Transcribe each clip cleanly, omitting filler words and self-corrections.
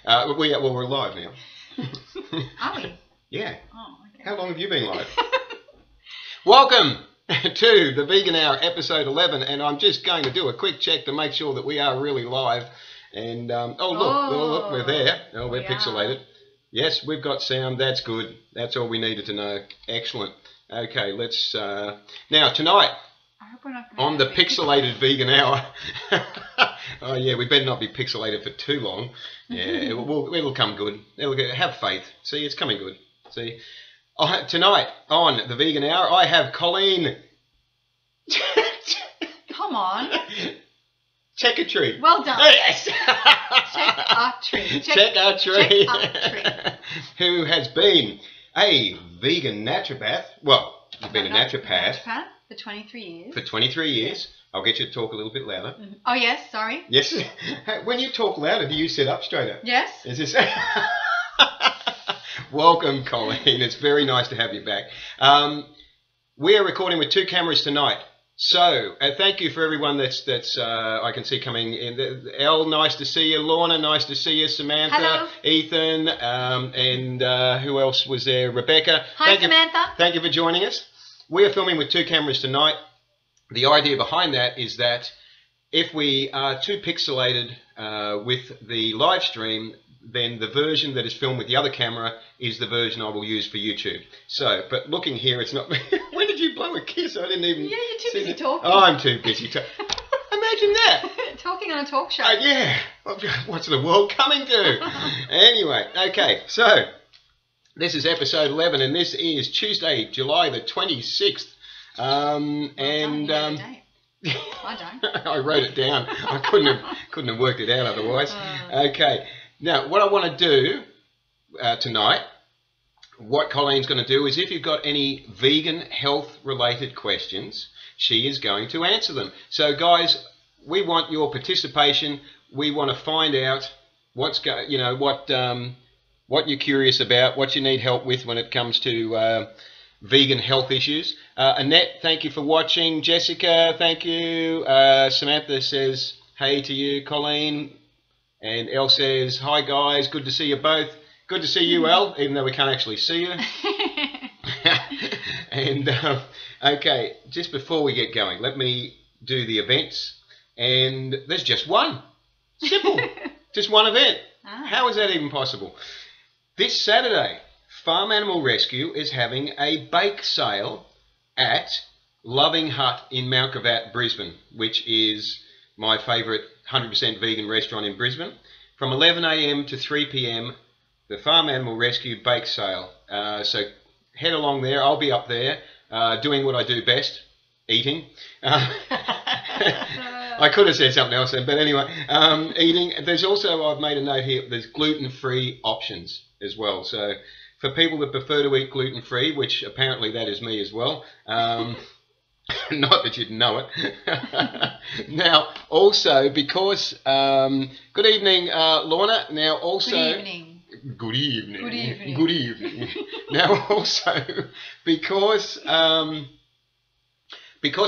We're live now. Are we? Yeah. Oh, okay. How long have you been live? Welcome to the Vegan Hour, episode 11, and I'm just going to do a quick check to make sure that we are really live. And look, we're there. Oh, we're pixelated. Yes, we've got sound. That's good. That's all we needed to know. Excellent. Okay, let's now tonight. On the Pixelated Vegan Hour. Oh yeah, we better not be pixelated for too long. Yeah, it'll come good. Have faith. See, it's coming good. See, tonight on the Vegan Hour, I have Colleen. Come on. Cheketri. Well done. Yes. Cheketri. Who has been a vegan naturopath. Well, you've been a naturopath. For 23 years. For 23 years. I'll get you to talk a little bit louder. Oh, yes, sorry. Yes. When you talk louder, do you sit up straighter? Yes. Is this... Welcome, Colleen. It's very nice to have you back. We are recording with two cameras tonight. So, thank you for everyone that's I can see coming in. Elle, nice to see you. Lorna, nice to see you. Samantha, hello. Ethan, and who else was there? Rebecca. Hi, Samantha. Thank you for joining us. We are filming with two cameras tonight. The idea behind that is that if we are too pixelated with the live stream, then the version that is filmed with the other camera is the version I will use for YouTube. So, but looking here, it's not... When did you blow a kiss? I didn't even... Yeah, you're too busy talking. Oh, I'm too busy talking. Imagine that. Talking on a talk show. Yeah. What's the world coming to? Anyway, okay, so... This is episode 11, and this is Tuesday, July the 26th. I don't. I wrote it down. I couldn't have worked it out otherwise. Okay. Now, what I want to do tonight, what Colleen's going to do is if you've got any vegan health-related questions, she is going to answer them. So, guys, we want your participation. We want to find out what you're curious about, what you need help with when it comes to vegan health issues. Annette, thank you for watching. Jessica, thank you. Samantha says, hey to you. Colleen. And Elle says, hi guys, good to see you both. Good to see you, Elle, even though we can't actually see you. And, okay, just before we get going, let me do the events. And there's just one. Simple. Just one event. How is that even possible? This Saturday, Farm Animal Rescue is having a bake sale at Loving Hut in Mount Gravatt, Brisbane, which is my favourite 100% vegan restaurant in Brisbane. From 11 a.m. to 3 p.m, the Farm Animal Rescue bake sale. So head along there. I'll be up there doing what I do best, eating. I could have said something else then, but anyway, eating. There's also, I've made a note here, there's gluten-free options as well. So for people that prefer to eat gluten-free, which apparently that is me as well, not that you'd know it. Now, also, because, good evening, Lorna. Now, also... Good evening. Good evening. Good evening. Good evening. Now, also, because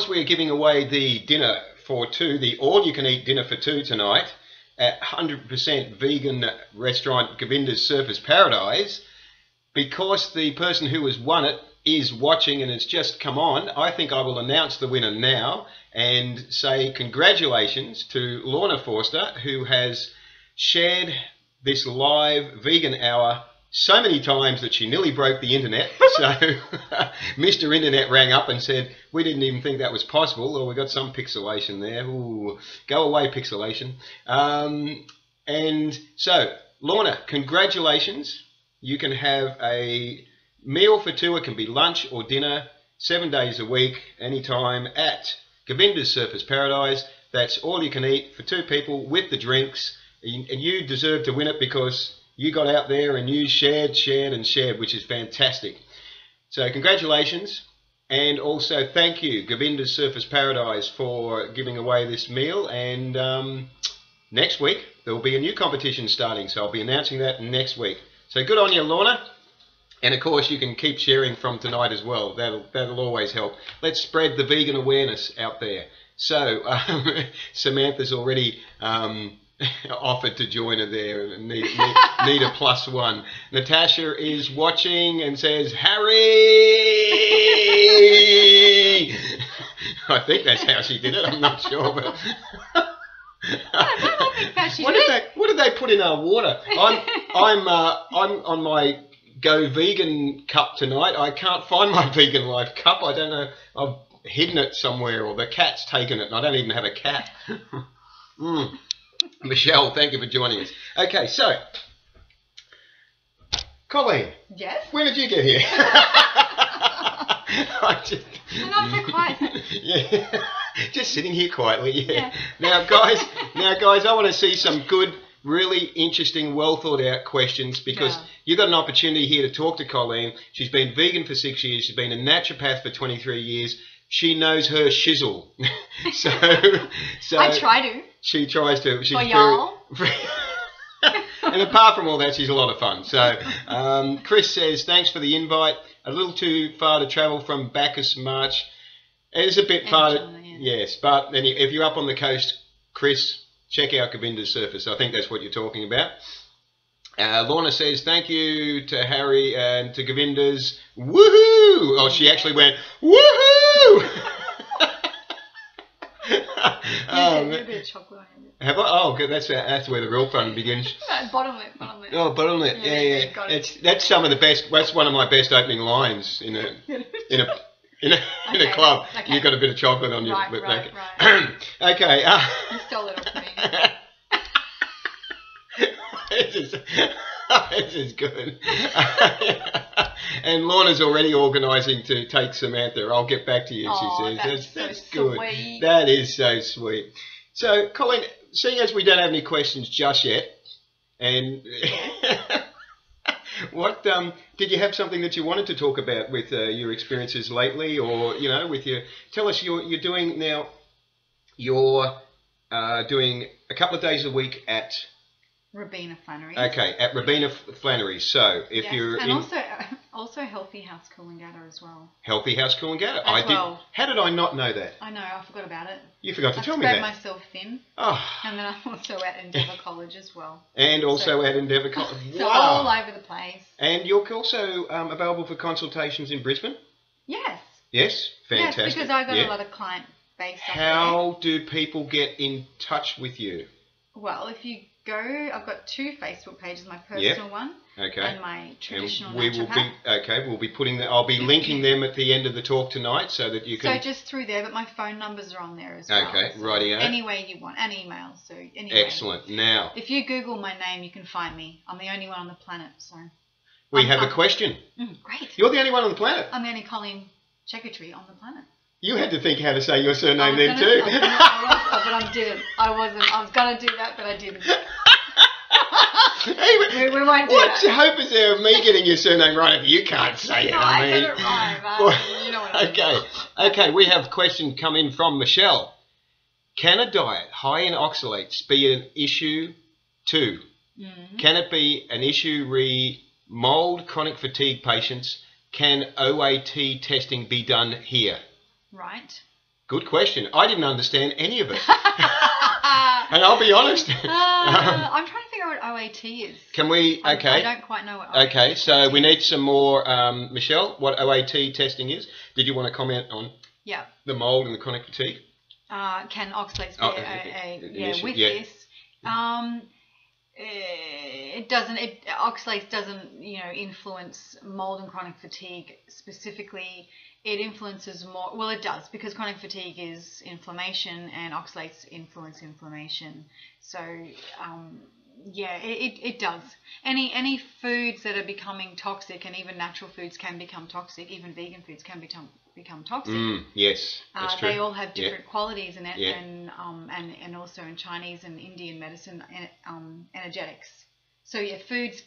we are giving away the dinner for two, the all-you-can-eat dinner for two tonight at 100% vegan restaurant Govinda's Surfers Paradise, because the person who has won it is watching and it's just come on, I think I will announce the winner now and say congratulations to Lorna Forster, who has shared this live vegan hour so many times that she nearly broke the internet. So Mr. Internet rang up and said, we didn't even think that was possible, or we got some pixelation there. Ooh, go away, pixelation. And so, Lorna, congratulations. You can have a meal for two. It can be lunch or dinner, 7 days a week, anytime at Govinda's Surfers Paradise. That's all you can eat for two people with the drinks. And you deserve to win it because you got out there and you shared, which is fantastic. So congratulations. And also thank you, Govinda's Surfers Paradise, for giving away this meal. And next week, there will be a new competition starting. So I'll be announcing that next week. So good on you, Lorna. And of course, you can keep sharing from tonight as well. That'll always help. Let's spread the vegan awareness out there. So Samantha's already offered to join her there and need a +1. Natasha is watching and says, Harry! I think that's how she did it. I'm not sure, but what did they put in our water? I'm on my Go Vegan cup tonight. I can't find my Vegan Life cup. I don't know. I've hidden it somewhere, or the cat's taken it, and I don't even have a cat. Michelle, thank you for joining us. Okay, so Colleen. Yes. When did you get here? Not so quiet. Yeah, just sitting here quietly. Yeah. Now, guys, I want to see some good, really interesting, well thought out questions, because you've got an opportunity here to talk to Colleen. She's been vegan for 6 years. She's been a naturopath for 23 years. She knows her shizzle. so I try to. She tries to. She's for y'all. And apart from all that, she's a lot of fun. So Chris says, thanks for the invite. A little too far to travel from Bacchus March. It is a bit far. Yes, but then if you're up on the coast, Chris, check out Govinda's Surface. I think that's what you're talking about. Lorna says, thank you to Harry and to Govinda's. Woohoo! Oh, she actually went, woohoo! A bit of chocolate on it. Have I? Oh, good. That's where the real fun begins. Bottom lip. Oh, bottom lip. Yeah. That's some of the best. That's one of my best opening lines in a club. Okay. You've got a bit of chocolate on your lip. Right. Okay. You stole it off me. This is good. And Lorna's already organising to take Samantha. I'll get back to you, she says. That's so good. Sweet. That is so sweet. So, Colleen, seeing as we don't have any questions just yet, and what did you have something that you wanted to talk about with your experiences lately, or with your? Tell us you're doing now. You're doing a couple of days a week at Rabina Flannery. Okay, at Rabina Flannery. So if you're also Healthy House Coolangatta as well. Healthy House Coolangatta. How did I not know that? I know, I forgot about it. You forgot to tell me that. I spread myself thin. Oh. And then I'm also at Endeavour College as well. And also at Endeavour College. So all over the place. And you're also available for consultations in Brisbane? Yes. Yes, fantastic. Yes, because I got a lot of client base. How do people get in touch with you? Well, if you go, I've got 2 Facebook pages, my personal one and my traditional naturopath. We'll be putting that. I'll be linking them at the end of the talk tonight so that you can. So just through there, but my phone numbers are on there as well. Okay, so rightio. Any way you want, and email. So anyway. Excellent. Now, if you Google my name, you can find me. I'm the only one on the planet. So. We have a question. Great. You're the only one on the planet. I'm the only Colleen Cheketri on the planet. You had to think how to say your surname then too. But I didn't. I was going to do that, but I didn't. Hey, we won't do what that. hope is there of me getting your surname right if you can't say it? No, I get it right. You know what I mean. Okay, we have a question come in from Michelle. Can a diet high in oxalates be an issue too? Mm-hmm. Can it be an issue re mold chronic fatigue patients? Can OAT testing be done here? Right. Good question. I didn't understand any of it. And I'll be honest. I'm trying to figure out what OAT is. Can we? Okay. I don't quite know what OAT is. Okay, so we need some more, Michelle, what OAT testing is. Did you want to comment on the mold and the chronic fatigue? Can oxalates be with this? It doesn't. Oxalates doesn't, influence mold and chronic fatigue specifically. It influences more. Well, it does, because chronic fatigue is inflammation, and oxalates influence inflammation. So, it does. Any foods that are becoming toxic, and even natural foods can become toxic. Even vegan foods can become toxic. Yes, that's true. They all have different qualities in it, and also in Chinese and Indian medicine, energetics. So foods,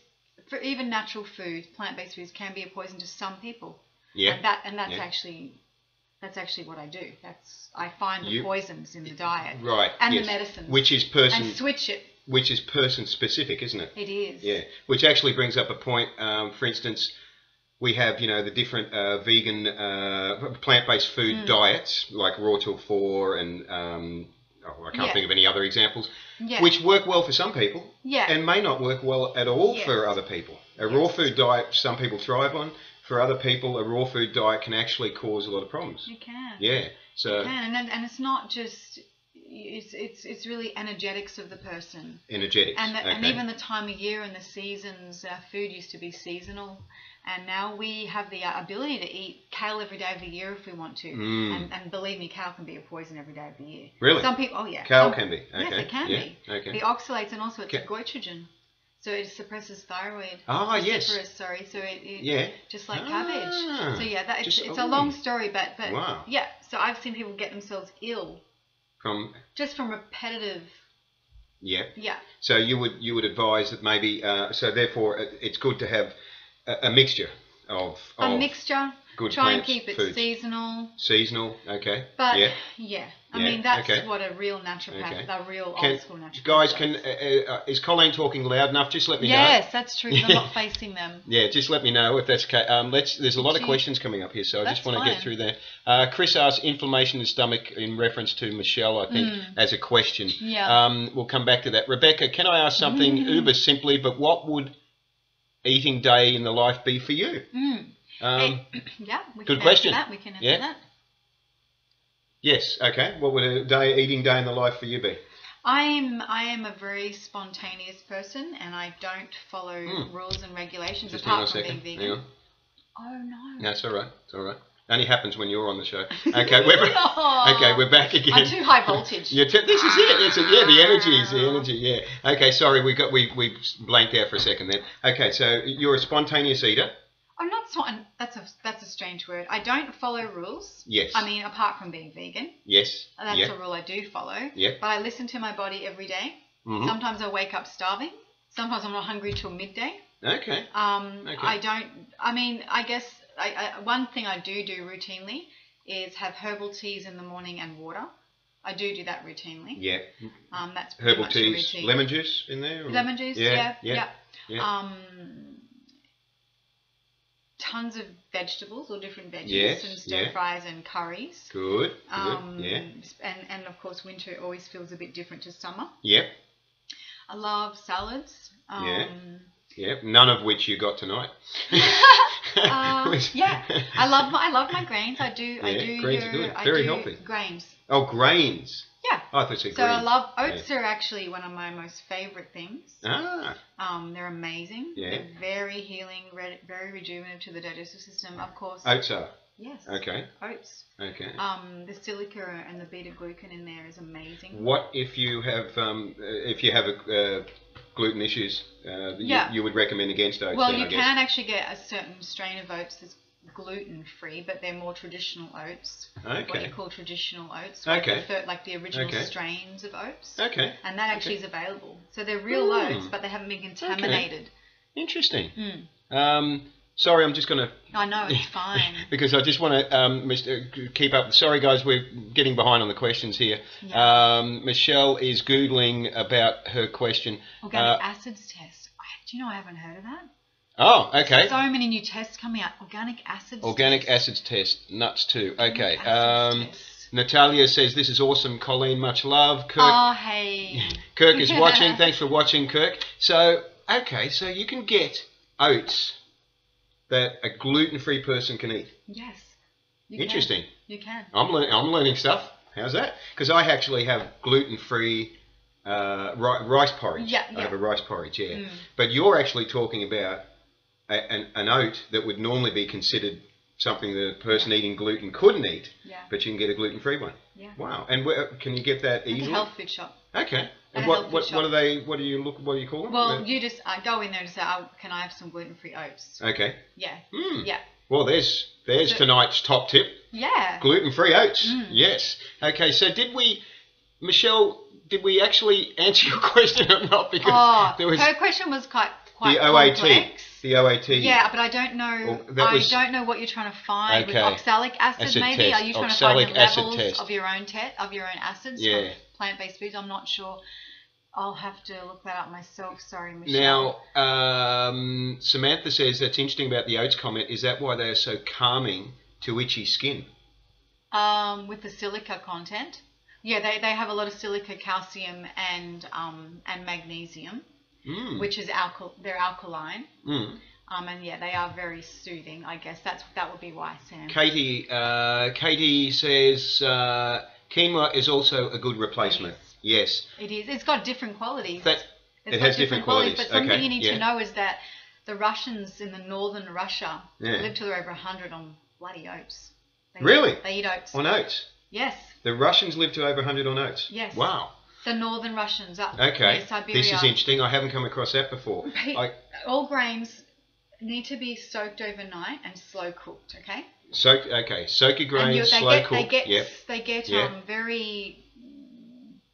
for even natural foods, plant-based foods, can be a poison to some people. Yeah, and that's actually what I do. I find the poisons in the diet, right, and the medicines, and switch it. Which is person specific, isn't it? It is. Yeah, which actually brings up a point. For instance, we have the different vegan plant-based food diets like Raw Till 4, and I can't think of any other examples. Yeah. which work well for some people Yeah. and may not work well at all Yes. for other people. A raw food diet some people thrive on. For other people, a raw food diet can actually cause a lot of problems. You can. Yeah. So you can, and it's not just. It's really energetics of the person. Energetics. And even the time of year and the seasons. Food used to be seasonal, and now we have the ability to eat kale every day of the year if we want to. And believe me, kale can be a poison every day of the year. Really? Some people. Oh yeah. Kale can be. Okay. Yes, it can be. Okay. The oxalates, and also it's a goitrogen. So it suppresses thyroid. Ah, yes. Sorry. So it just like cabbage. So yeah, it's a long story, but wow. Yeah. So I've seen people get themselves ill from repetitive. Yeah. Yeah. So you would advise that maybe so therefore it's good to have a mixture of good Try and plants, keep it foods. Seasonal. Okay. But I mean that's what a real naturopath, a real old school naturopath. Guys, is Colleen talking loud enough? Just let me know. Yes, that's true. I'm not facing them. Yeah, just let me know if that's okay. There's a lot of questions coming up here, so I just want to get through there. Chris asks inflammation in the stomach in reference to Michelle, I think, as a question. Yeah. We'll come back to that. Rebecca, can I ask something uber simply? But what would eating day in the life be for you? Yeah. Good question. We can answer that. Yes. Okay. What would eating day in the life for you be? I am a very spontaneous person, and I don't follow rules and regulations apart from being vegan. Hang on. Oh no. No, it's all right. It's all right. Only happens when you're on the show. Okay, we're back again. I'm too high voltage. This is it. The energy. Yeah. Okay, sorry, we blanked out for a second then. Okay, so you're a spontaneous eater. I'm not. That's a strange word. I don't follow rules. Yes. I mean, apart from being vegan. Yes. That's a rule I do follow. Yeah. But I listen to my body every day. Sometimes I wake up starving. Sometimes I'm not hungry till midday. Okay. I don't. I mean, I guess one thing I do routinely is have herbal teas in the morning and water. I do that routinely. Yeah. That's pretty herbal much teas, a routine. lemon juice in there. Or? Lemon juice. Yeah. Tons of vegetables or different veggies and stir fries and curries. Good. And of course winter always feels a bit different to summer. Yep. I love salads. None of which you got tonight. I love my grains. I do. Grains are good. Very healthy. Grains. Oh, grains. Yeah. I thought you said so greens. I love oats. Are actually one of my most favourite things. Ah. They're amazing. Yeah. They're very healing, very rejuvenative to the digestive system. Of course. Oats are. Yes. Okay. Oats. Okay. The silica and the beta glucan in there is amazing. What if you have gluten issues? You would recommend against oats. Well, then, you I guess. can actually get a certain strain of oats that's gluten-free, but they're more traditional oats. Okay. What you call traditional oats. Okay. Like the original strains of oats. Okay. And that actually is available. So they're real oats, but they haven't been contaminated. Okay. Interesting. Sorry, I'm just going to... I know, it's fine. Because I just want to keep up. Sorry, guys, we're getting behind on the questions here. Yeah. Michelle is Googling about her question. Organic acids test. Do you know I haven't heard of that? Oh, okay. So many new tests coming out. Organic acids test. Nuts too. Okay. Test. Natalia says, this is awesome, Colleen. Much love. Kirk, oh, hey. Kirk is watching. Thanks for watching, Kirk. So, okay, so you can get oats that a gluten-free person can eat. Yes. Interesting. You can. I'm learning stuff. How's that? Because I actually have gluten-free rice porridge. Yeah. I have a rice porridge, But you're actually talking about an oat that would normally be considered something that a person eating gluten couldn't eat, but you can get a gluten-free one. Yeah. Wow. And can you get that easily? At a health food shop. Okay. And what do you call them? Well, you just go in there and say, can I have some gluten-free oats? Okay. Yeah. Yeah. Well, there's tonight's top tip. Yeah. Gluten-free oats. Yes. Okay. So Michelle, did we actually answer your question or not? Because her question was quite the complex. OAT. The OAT. Yeah, but I don't know. I don't know what you're trying to find with oxalic acid. Maybe test. Are you trying oxalic to find the levels test. of your own acids from plant-based foods? I'm not sure. I'll have to look that up myself. Sorry, Michelle. Now, Samantha says that's interesting about the oats comment. Is that why they are so calming to itchy skin? With the silica content. Yeah, they have a lot of silica, calcium, and magnesium, which is they're alkaline. And yeah, they are very soothing. I guess that would be why, Sam. Katie says quinoa is also a good replacement. Yes. It is. It's got different qualities. It has different qualities. But something you need to know is that the Russians in the northern Russia live till they're over 100 on bloody oats. They eat oats. On oats? Yes. The Russians live to over 100 on oats? Yes. Wow. The northern Russians up near Siberia. This is interesting. I haven't come across that before. All grains need to be soaked overnight and slow cooked, okay? Soak your grains, slow cooked. They get very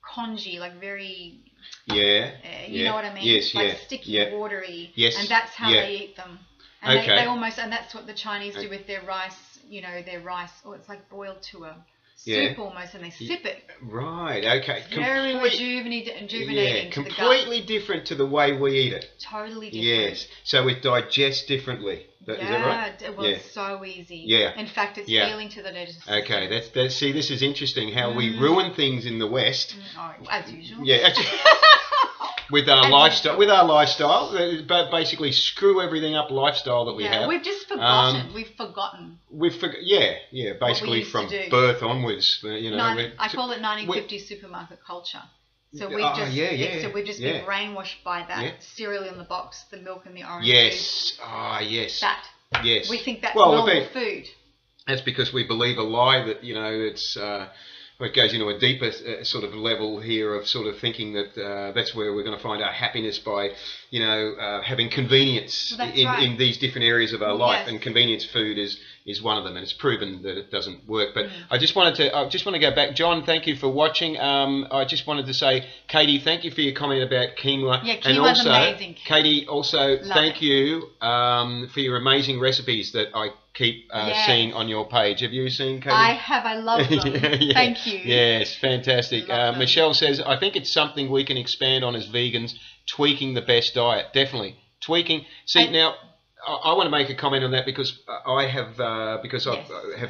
congee, like very... you know what I mean? Yes, like sticky, watery. Yes. And that's how they eat them. And they almost, and that's what the Chinese do with their rice, or it's like boiled to a soup almost, and they sip it. Right, okay. Very rejuvenating to the gut. Completely different to the way we eat it. Totally different. Yes, so it digests differently. Is that right? Well, it's so easy. Yeah. In fact, it's healing to the digestive system. Okay, see, this is interesting how we ruin things in the West. As usual. Yeah, with our lifestyle, but basically screw everything up lifestyle that we have. We've just forgotten. Basically from birth onwards. I call it 1950 supermarket culture. So we've just been brainwashed by that cereal in the box, the milk and the orange juice. Yes. Yes. We think that's normal food. That's because we believe a lie that it's. It goes into a deeper sort of level here of sort of thinking that that's where we're going to find our happiness by, having convenience in these different areas of our life, and convenience food is one of them, and it's proven that it doesn't work. But I just want to go back. John, thank you for watching. I just wanted to say, Katie, thank you for your comment about quinoa. Yeah, quinoa's amazing. Katie, also thank you for your amazing recipes that I keep seeing on your page. Have you seen, Katie? I have. I love them. Thank you. Yes, fantastic. Michelle says, I think it's something we can expand on as vegans, tweaking the best diet. Definitely. Tweaking. See, now, I want to make a comment on that because I have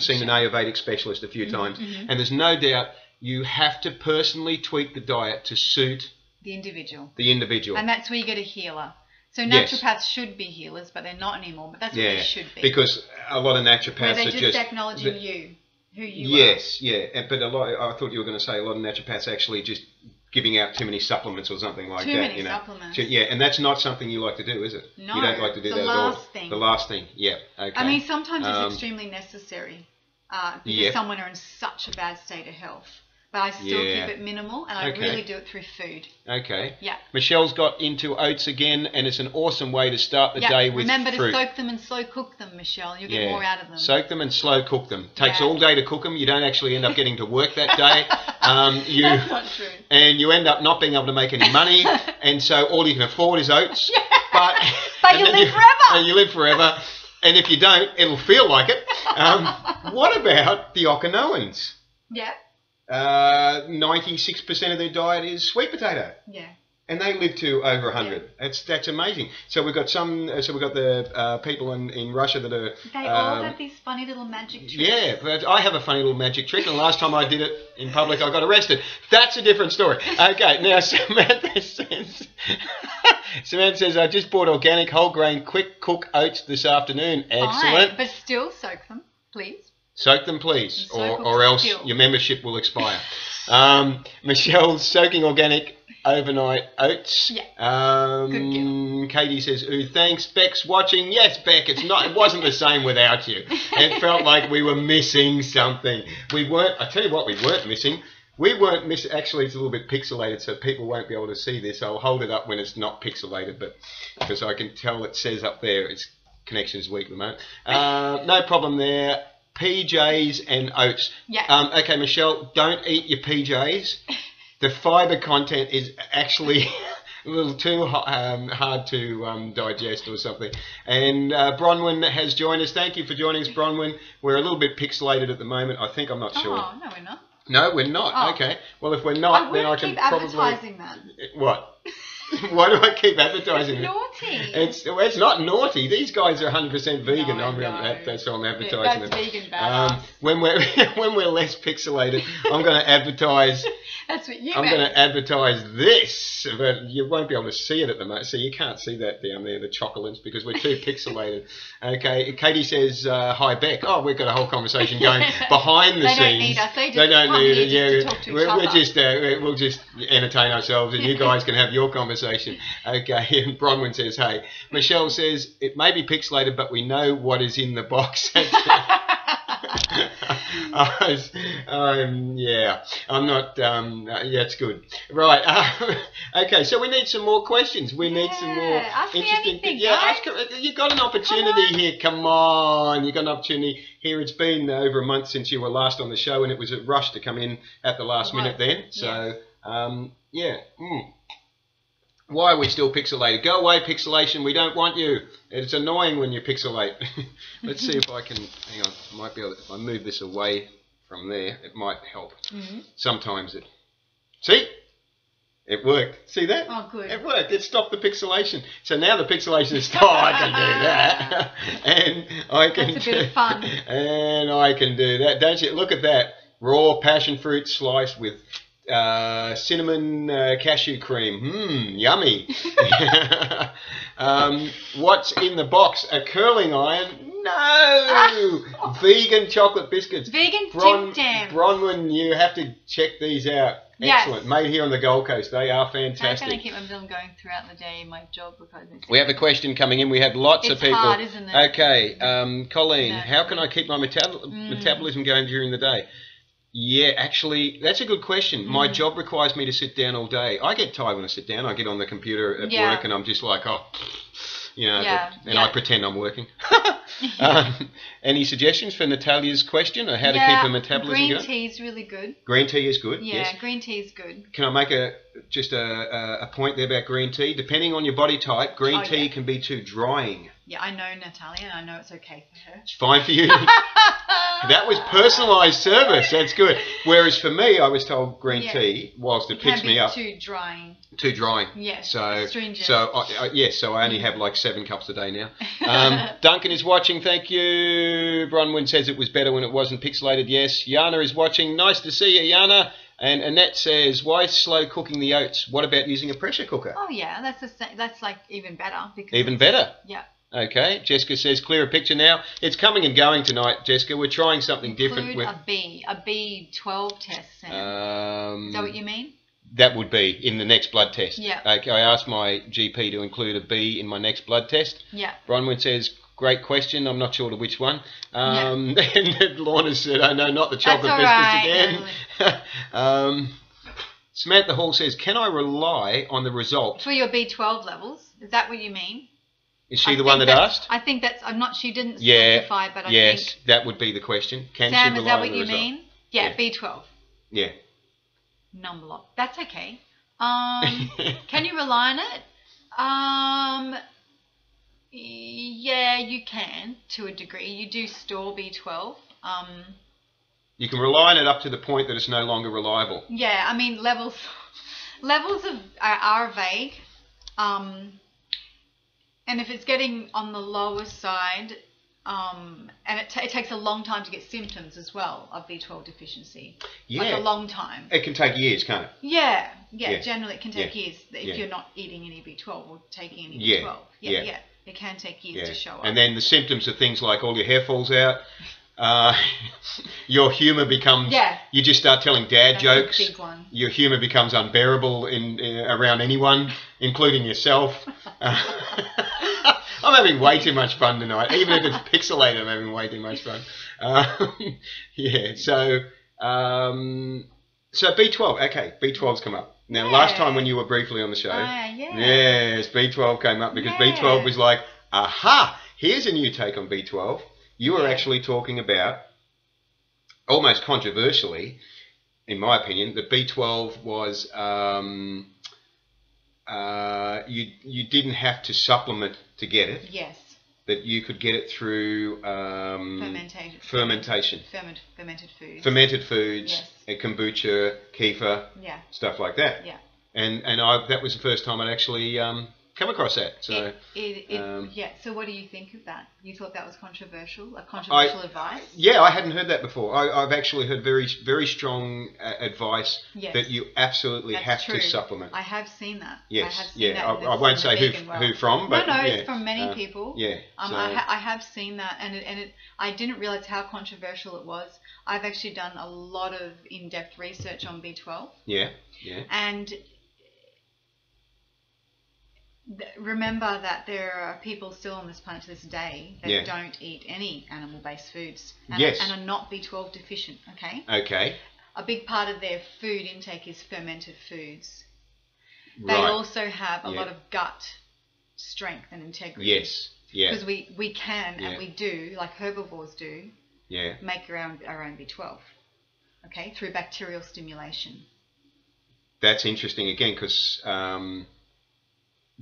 seen an Ayurvedic specialist a few times, and there's no doubt you have to personally tweak the diet to suit the individual. And that's where you get a healer. So naturopaths should be healers, but they're not anymore. But that's what they should be. Because a lot of naturopaths they're are just acknowledging who you are. Yes, but I thought you were going to say a lot of naturopaths actually just giving out too many supplements or something like that. Too many supplements. Yeah, and that's not something you like to do, is it? No, you don't like to do that at all. The last thing. Yeah. Okay. I mean, sometimes it's extremely necessary because someone are in such a bad state of health. But I still keep it minimal, and I really do it through food. Okay. Yeah. Michelle's got into oats again, and it's an awesome way to start the day with Remember fruit. To soak them and slow cook them, Michelle. You'll get more out of them. Soak them and slow cook them. Takes all day to cook them. You don't actually end up getting to work that day. That's not true. And you end up not being able to make any money, and so all you can afford is oats. But you live forever. And you live forever. And if you don't, it'll feel like it. What about the Okinawan's? Yeah. 96% of their diet is sweet potato. Yeah. And they live to over 100. Yeah. That's amazing. So we've got the people in Russia that are... They all have these funny little magic tricks. Yeah, but I have a funny little magic trick, and the last time I did it in public, I got arrested. That's a different story. Okay, now Samantha says, I just bought organic whole grain quick cook oats this afternoon. Excellent. Fine, but still soak them, please. Soak them, please, or else your membership will expire. Michelle's soaking organic overnight oats. Yeah. Good. Katie says, "Ooh, thanks." Beck's watching. Yes, Beck. It wasn't the same without you. It felt like we were missing something. We weren't. I tell you what, we weren't missing. We weren't missing. Actually, it's a little bit pixelated, so people won't be able to see this. I'll hold it up when it's not pixelated, but because I can tell it says up there, its connection is weak at the moment. No problem there. PJs and oats. Yeah. Okay, Michelle, don't eat your PJs. The fibre content is actually a little too hard to digest or something. And Bronwyn has joined us. Thank you for joining us, Bronwyn. We're a little bit pixelated at the moment. I think I'm not sure. Oh, no, we're not. No, we're not. Okay. Well, if we're not, then I can keep advertising that. What? Why do I keep advertising it? Naughty. It's not naughty. These guys are 100% vegan. No, That's why I'm advertising that's it. vegan badass. When we're less pixelated, I'm going to advertise. That's what you I'm going to advertise this, but you won't be able to see it at the moment. So you can't see that down there, the chocolates, because we're too pixelated. Okay, Katie says, hi, Beck. Oh, we've got a whole conversation going behind the scenes. They don't need us. They don't need it. Yeah, to talk to each other. We'll just entertain ourselves, and you guys can have your conversation. Okay, and Bronwyn says, hey. Michelle says, it may be pixelated, but we know what is in the box. Yeah, I'm not. Yeah, it's good. Right. Okay, so we need some more questions. We need some more ask interesting. Me anything, yeah, guys. You got an opportunity here. Come on, you got an opportunity here. It's been over a month since you were last on the show, and it was a rush to come in at the last minute then. So, yeah. Why are we still pixelated? Go away, pixelation. We don't want you. It's annoying when you pixelate. Let's see if I can. Hang on. I might be able to, if I move this away from there, it might help. Sometimes it. See? It worked. See that? Oh, good. It worked. It stopped the pixelation. So now the pixelation is stopped. I can do that. And I can. That's a bit of fun. And I can do that. Don't you? Look at that. Raw passion fruit sliced with cinnamon cashew cream. Yummy. What's in the box? A curling iron? No. Vegan chocolate biscuits. Vegan Tim Tam. Bronwyn, you have to check these out. Excellent. Yes. Made here on the Gold Coast. They are fantastic. I'm going to keep them going throughout the day in my job. Because we have a question coming in. We have lots of people. It's hard, isn't it? Okay. Colleen, how can I keep my metabolism going during the day? Yeah, actually, that's a good question. My job requires me to sit down all day. I get tired when I sit down. I get on the computer at work and I'm just like, I pretend I'm working. Any suggestions for Natalia's question or how to keep her metabolism going? Green tea is really good. Green tea is good, Yeah, yes. green tea is good. Can I make a point there about green tea? Depending on your body type, green tea can be too drying. Yeah, I know Natalia, and I know it's okay for her. It's fine for you. That was personalised service. That's good. Whereas for me, I was told green tea, whilst it picks me up. Too drying. Too drying. Yes. So astringent. So I only have like 7 cups a day now. Duncan is watching. Thank you. Bronwyn says it was better when it wasn't pixelated. Yes. Yana is watching. Nice to see you, Yana. And Annette says, why slow cooking the oats? What about using a pressure cooker? Oh yeah, that's like even better. Even better. Yeah. Okay, Jessica says, clearer picture now. It's coming and going tonight, Jessica. We're trying something different. A B12 test, Sam. Is that what you mean? That would be in the next blood test. Yeah. Okay, I asked my GP to include a B in my next blood test. Yeah. Bronwyn says, great question. I'm not sure to which one. And Lorna said, oh no, not the chocolate biscuits again. Samantha Hall says, can I rely on the result? For your B12 levels? Is that what you mean? Is she the one that asked? I think that's. I'm not. She didn't specify, but I think. Yes, that would be the question. Can Sam, she rely is that on what the you result? mean? Yeah, B12. Yeah. Number lock. That's okay. Can you rely on it? Yeah, you can to a degree. You do store B12. You can rely on it up to the point that it's no longer reliable. Yeah, I mean levels are vague. And if it's getting on the lower side, and it takes a long time to get symptoms as well of B12 deficiency. Yeah. Like a long time. It can take years, can't it? Yeah. Generally it can take years if you're not eating any B12 or taking any B12. Yeah. It can take years to show up. And then the symptoms are things like all your hair falls out. Your humour becomes. You just start telling dad jokes. A big one. Your humour becomes unbearable around anyone, including yourself. I'm having way too much fun tonight. Even if it's pixelated, I'm having way too much fun. So B12. Okay, B12's come up. Now, last time when you were briefly on the show, yes, B12 came up because B12 was like, aha, here's a new take on B12. You were actually talking about, almost controversially, in my opinion, that B12 was you didn't have to supplement to get it. Yes. That you could get it through fermentation. Fermented foods. Fermented foods. Yes. Kombucha, kefir. Yeah. Stuff like that. Yeah. and that was the first time I'd actually come across that. So yeah. So what do you think of that? You thought that was controversial, like controversial advice? Yeah, I hadn't heard that before. I've actually heard very, very strong advice that you absolutely have to supplement. I have seen that. Yes, I have seen that I won't say who from, but no, it's from many people. Yeah, I have seen that, and I didn't realize how controversial it was. I've actually done a lot of in-depth research on B12. Yeah. And remember that there are people still on this planet to this day that don't eat any animal-based foods and are not B12 deficient, okay? Okay. A big part of their food intake is fermented foods. They also have a lot of gut strength and integrity. Yes, yeah. Because we can, and we do, like herbivores do, make our own B12, okay, through bacterial stimulation. That's interesting, again, because...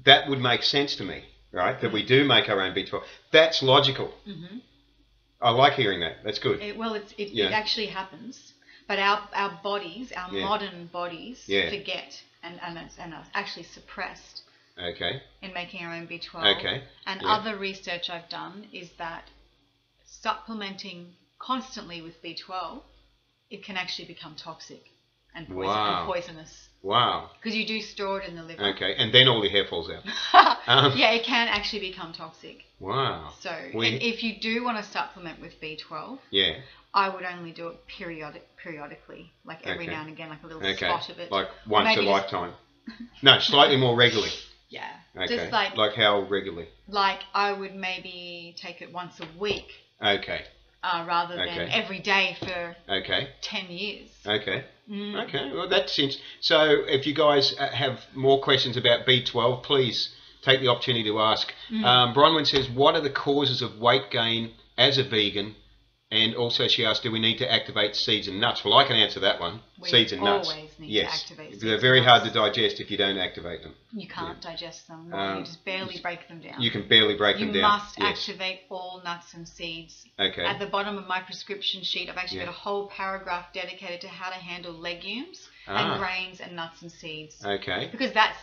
that would make sense to me, right? That we do make our own B12. That's logical. Mm-hmm. I like hearing that. That's good. It actually happens, but our bodies, our modern bodies, forget and are actually suppressed. Okay. In making our own B12. Okay. And other research I've done is that supplementing constantly with B12, it can actually become toxic and poisonous. Wow. Because you do store it in the liver. Okay, and then all your hair falls out. Yeah, it can actually become toxic. Wow. So if you do want to supplement with B12, I would only do it periodically, like every now and again, like a little spot of it. Like once a lifetime. No, slightly more regularly. Yeah. Okay. Just like how regularly? Like I would maybe take it once a week. Okay. Rather than every day for 10 years. Okay. Mm. Okay. Well, that seems... So if you guys have more questions about B12, please take the opportunity to ask. Bronwyn says, what are the causes of weight gain as a vegan? And also she asked, do we need to activate seeds and nuts? Well, I can answer that one. Seeds and nuts. We always need to activate seeds. They're very hard to digest if you don't activate them. You can't digest them. You just barely break them down. You can barely break them down. You must activate all nuts and seeds. Okay. At the bottom of my prescription sheet, I've actually got a whole paragraph dedicated to how to handle legumes and grains and nuts and seeds. Okay. Because that's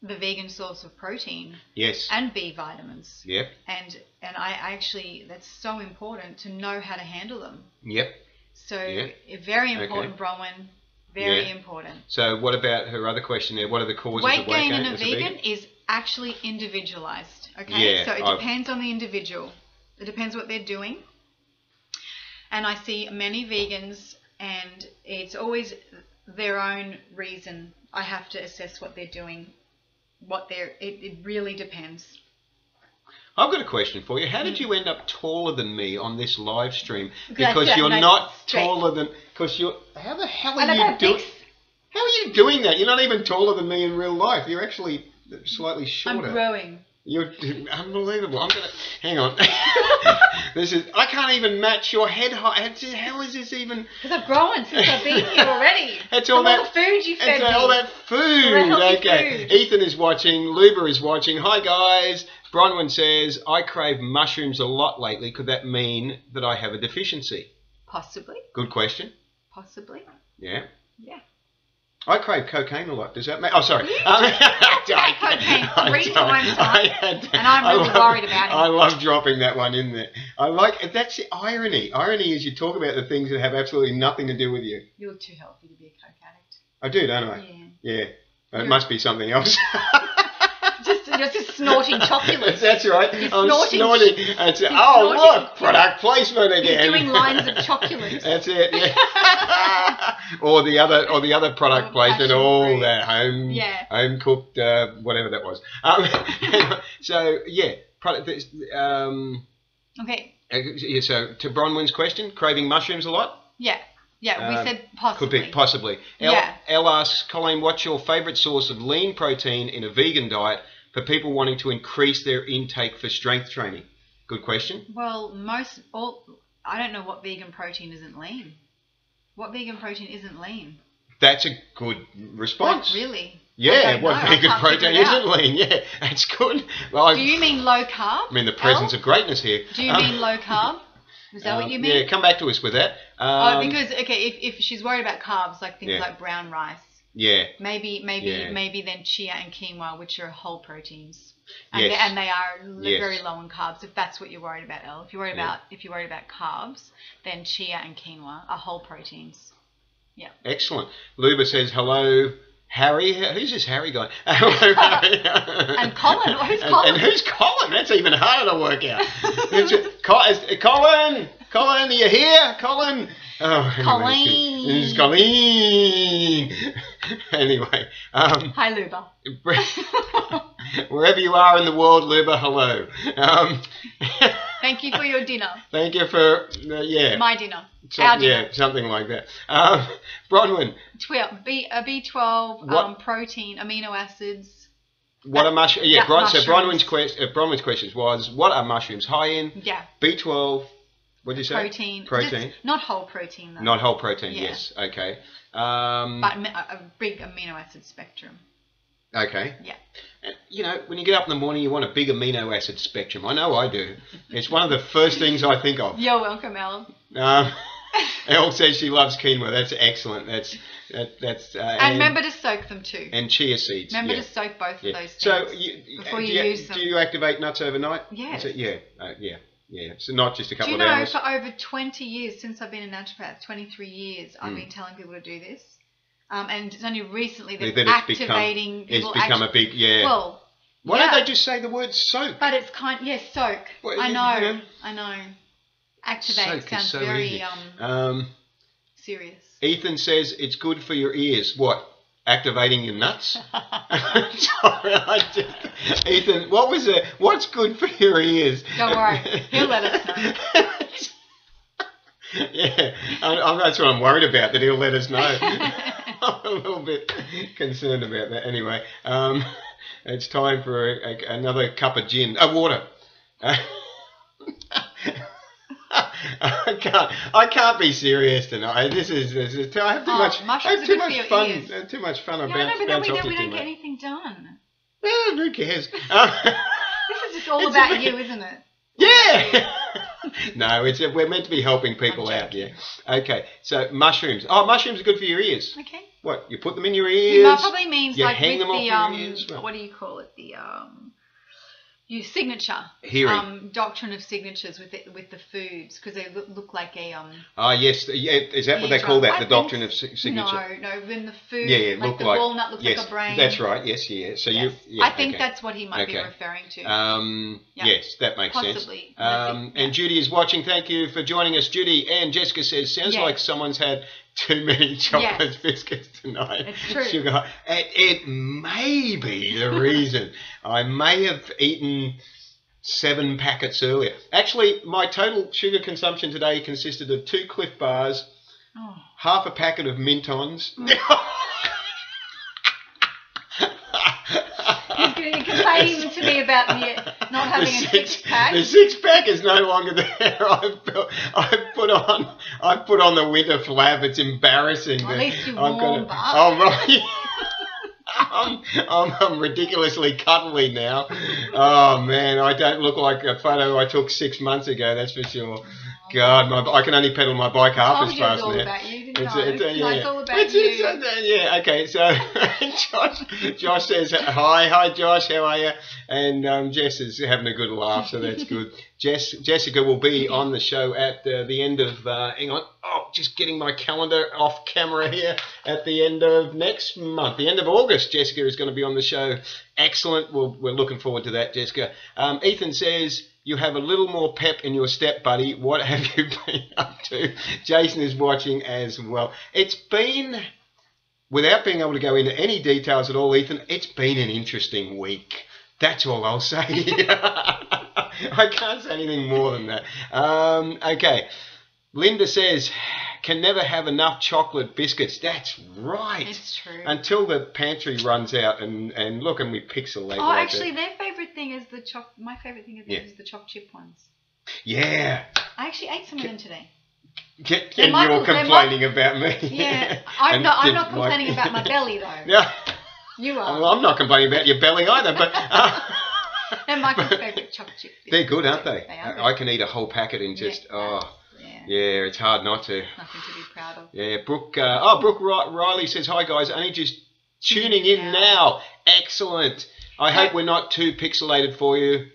the vegan source of protein. Yes. And B vitamins. Yep. And I actually, that's so important to know how to handle them. Yep. So very important, Bronwyn. Very important. So what about her other question there? What are the causes of weight gain in a vegan is actually individualized. Okay. Yeah, so it depends on the individual. It depends what they're doing. And I see many vegans, and it's always their own reason. I have to assess what they're doing. It really depends. I've got a question for you. How did you end up taller than me on this live stream? Because you're not taller than... Because you're... How the hell are you doing... How are you doing that? You're not even taller than me in real life. You're actually slightly shorter. I'm growing. You're unbelievable. I'm gonna... Hang on. I can't even match your head height. How is this even... Because I've grown since I've been here already. That's all that food you fed me. All that food. Okay. Food. Ethan is watching. Luba is watching. Hi, guys. Bronwyn says, I crave mushrooms a lot lately. Could that mean that I have a deficiency? Possibly. Good question. Possibly. Yeah. Yeah. I crave cocaine a lot. Does that make... Oh, sorry. Cocaine 3 times, and I'm really worried about it. I love dropping that one in there. That's the irony. Irony is you talk about the things that have absolutely nothing to do with you. You look too healthy to be a coke addict. I do, don't I? Yeah. It must be something else. Just snorting chocolates. That's right. I'm snorting. Look, product placement again. He's doing lines of chocolates. That's it. Yeah. or the other product placement, all that home cooked, whatever that was. So yeah, product. Okay. Yeah. So to Bronwyn's question, craving mushrooms a lot. Yeah. Yeah, we said possibly. Could be, possibly. Elle asks, Colleen, what's your favourite source of lean protein in a vegan diet for people wanting to increase their intake for strength training? Good question. Well, I don't know what vegan protein isn't lean. What vegan protein isn't lean? That's a good response. Like, really? Yeah, what vegan protein isn't lean? Yeah, that's good. Well, do you mean low carb? I mean the presence of greatness here. Do you mean low carb? Is that what you mean? Yeah, come back to us with that. Because if she's worried about carbs, like things like brown rice, Yeah. Maybe then chia and quinoa, which are whole proteins, and Yes. they are Yes. very low in carbs. If that's what you're worried about, Elle. If you're worried about carbs, then chia and quinoa are whole proteins. Yeah. Excellent. Luba says hello. Harry, who's this Harry guy? Hello, Harry. And Colin, who's Colin? And who's Colin? That's even harder to work out. Colin, are you here, Colin? Oh, Colleen. It's Colleen. Anyway, Hi, Luba. Wherever you are in the world, Luba, hello. Thank you for your dinner. Thank you for my dinner. Our dinner. Yeah, something like that. Bronwyn. B12, protein, amino acids. What are mushrooms? Yeah, mushrooms. So Bronwyn's question was, what are mushrooms high in? Yeah. B12. What did you say? Protein. Just not whole protein though. Not whole protein. Yeah. Yes. Okay. But a big amino acid spectrum. Okay. Yeah. You know, when you get up in the morning, you want a big amino acid spectrum. I know I do. It's one of the first things I think of. You're welcome, Elle. Elle says she loves quinoa. That's excellent. That's and remember to soak them too. And chia seeds. Remember to soak both of those things so before you use them. Do you activate nuts overnight? Yes. Yeah. So not just a couple of Do hours. you know, for over 20 years, since I've been a naturopath, 23 years, I've been telling people to do this. And it's only recently that it's activating. It's become a big, Well, why don't they just say the word soak? But it's soak. Well, I know. Activate soak sounds so very easy. serious. Ethan says it's good for your ears. What? Activating your nuts? Sorry, Ethan, what was it? What's good for your ears? Don't worry, he'll let us know. Yeah, that's what I'm worried about, that he'll let us know. I'm a little bit concerned about that. Anyway, it's time for another cup of gin. Water. I can't be serious tonight. This is I have too much. I have too much fun. Ears. Too much fun. But then we don't get anything done. Yeah, who cares? This is just all about you, isn't it? Yeah. No, we're meant to be helping people out. Yeah. Okay. So mushrooms. Oh, mushrooms are good for your ears. Okay. What? You put them in your ears? That probably means you like hang with them the off your ears? what do you call it? The your signature doctrine of signatures with the foods, because they look like a yes, is that what they call that, the doctrine of signature? No, when the food look the walnut looks like a brain. That's right. Yes, yeah. So yes. I think that's what he might be referring to. Yes, that makes possibly. sense. And Judy is watching. Thank you for joining us, Judy. And Jessica says, sounds like someone's had too many chocolate biscuits tonight. It's true. Sugar. It may be the reason. I may have eaten 7 packets earlier. Actually, my total sugar consumption today consisted of 2 Cliff Bars, half a packet of Mintons. You're complaining to me about not having a 6-pack. The 6-pack is no longer there. I've put on the winter flab. It's embarrassing. Well, at least you warmed up. Oh, right. I'm ridiculously cuddly now. Oh man, I don't look like a photo I took 6 months ago. That's for sure. God, I can only pedal my bike half as fast now. It's all about you, didn't I? It's all about you. Yeah, okay. So Josh says hi, Josh. How are you? And Jess is having a good laugh, so that's good. Jessica will be on the show at the end of. Hang on. Oh, just getting my calendar off camera here. At the end of next month, the end of August, Jessica is going to be on the show. Excellent. We're looking forward to that, Jessica. Ethan says, you have a little more pep in your step, buddy. What have you been up to? Jason is watching as well. It's been, without being able to go into any details at all, Ethan, it's been an interesting week. That's all I'll say. I can't say anything more than that. Okay. Linda says, can never have enough chocolate biscuits. That's right. It's true. Until the pantry runs out and look, and we pixelate. Oh, actually, their favourite thing is my favourite thing is the choc chip ones. Yeah. I actually ate some of them today. And you're complaining about me. Yeah. I'm not complaining about my belly, though. Yeah. You are. Well, I'm not complaining about your belly either, but... They're Michael's favourite choc chip biscuits. They're good, aren't they? They are good. I can eat a whole packet in just... Yeah, it's hard not to. Nothing to be proud of. Yeah, Brooke Riley says, hi guys, only just tuning in now. Excellent. I hope we're not too pixelated for you.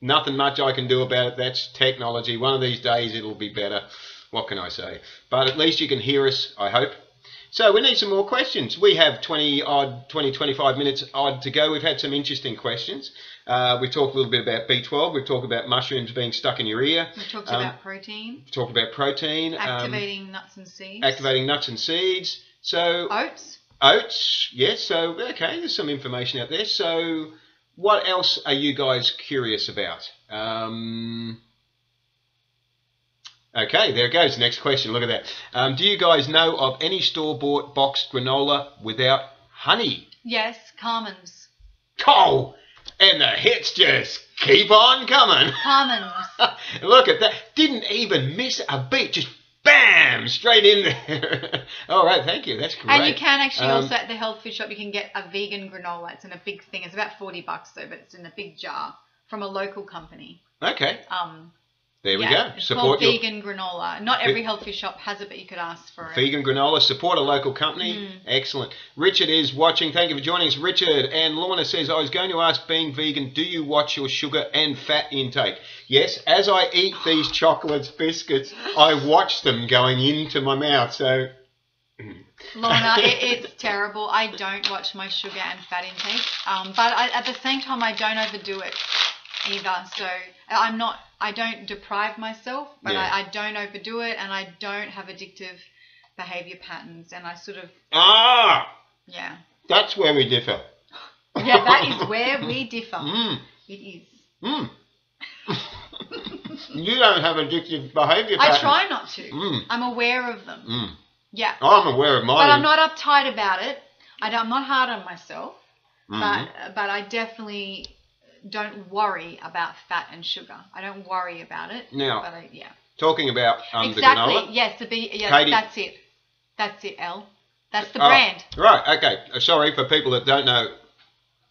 Nothing much I can do about it. That's technology. One of these days it'll be better. What can I say? But at least you can hear us, I hope. So we need some more questions. We have 25 minutes odd to go. We've had some interesting questions. We've talked a little bit about B12. We've talked about mushrooms being stuck in your ear. We talked about protein. Talked about protein. Activating nuts and seeds. Activating nuts and seeds. So oats. Oats, yes. So, okay, there's some information out there. So what else are you guys curious about? Okay, there it goes. Next question. Look at that. Do you guys know of any store-bought boxed granola without honey? Yes, Carmen's. Oh, and the hits just keep on coming. Carmen's. Look at that. Didn't even miss a beat. Just bam, straight in there. All right, thank you. That's great. And you can actually also at the health food shop, you can get a vegan granola. It's in a big thing. It's about $40 though, but it's in a big jar from a local company. Okay. There we go. It's called vegan granola. Not every health food shop has it, but you could ask for it. Vegan granola. Support a local company. Excellent. Richard is watching. Thank you for joining us, Richard. And Lorna says, I was going to ask, being vegan, do you watch your sugar and fat intake? Yes, as I eat these chocolates, biscuits, I watch them going into my mouth. So, Lorna, it's terrible. I don't watch my sugar and fat intake. But at the same time, I don't overdo it either. So I don't deprive myself, but I don't overdo it, and I don't have addictive behavior patterns, and I sort of... Yeah. That's where we differ. Yeah, that is where we differ. It is. You don't have addictive behavior patterns. I try not to. I'm aware of them. Yeah. I'm aware of mine. But I'm not uptight about it. I'm not hard on myself, but I definitely... don't worry about fat and sugar. I don't worry about it. Now, but talking about exactly. the granola. Yes, Katie, that's it. That's it, Elle. That's the brand. Right, okay. Sorry for people that don't know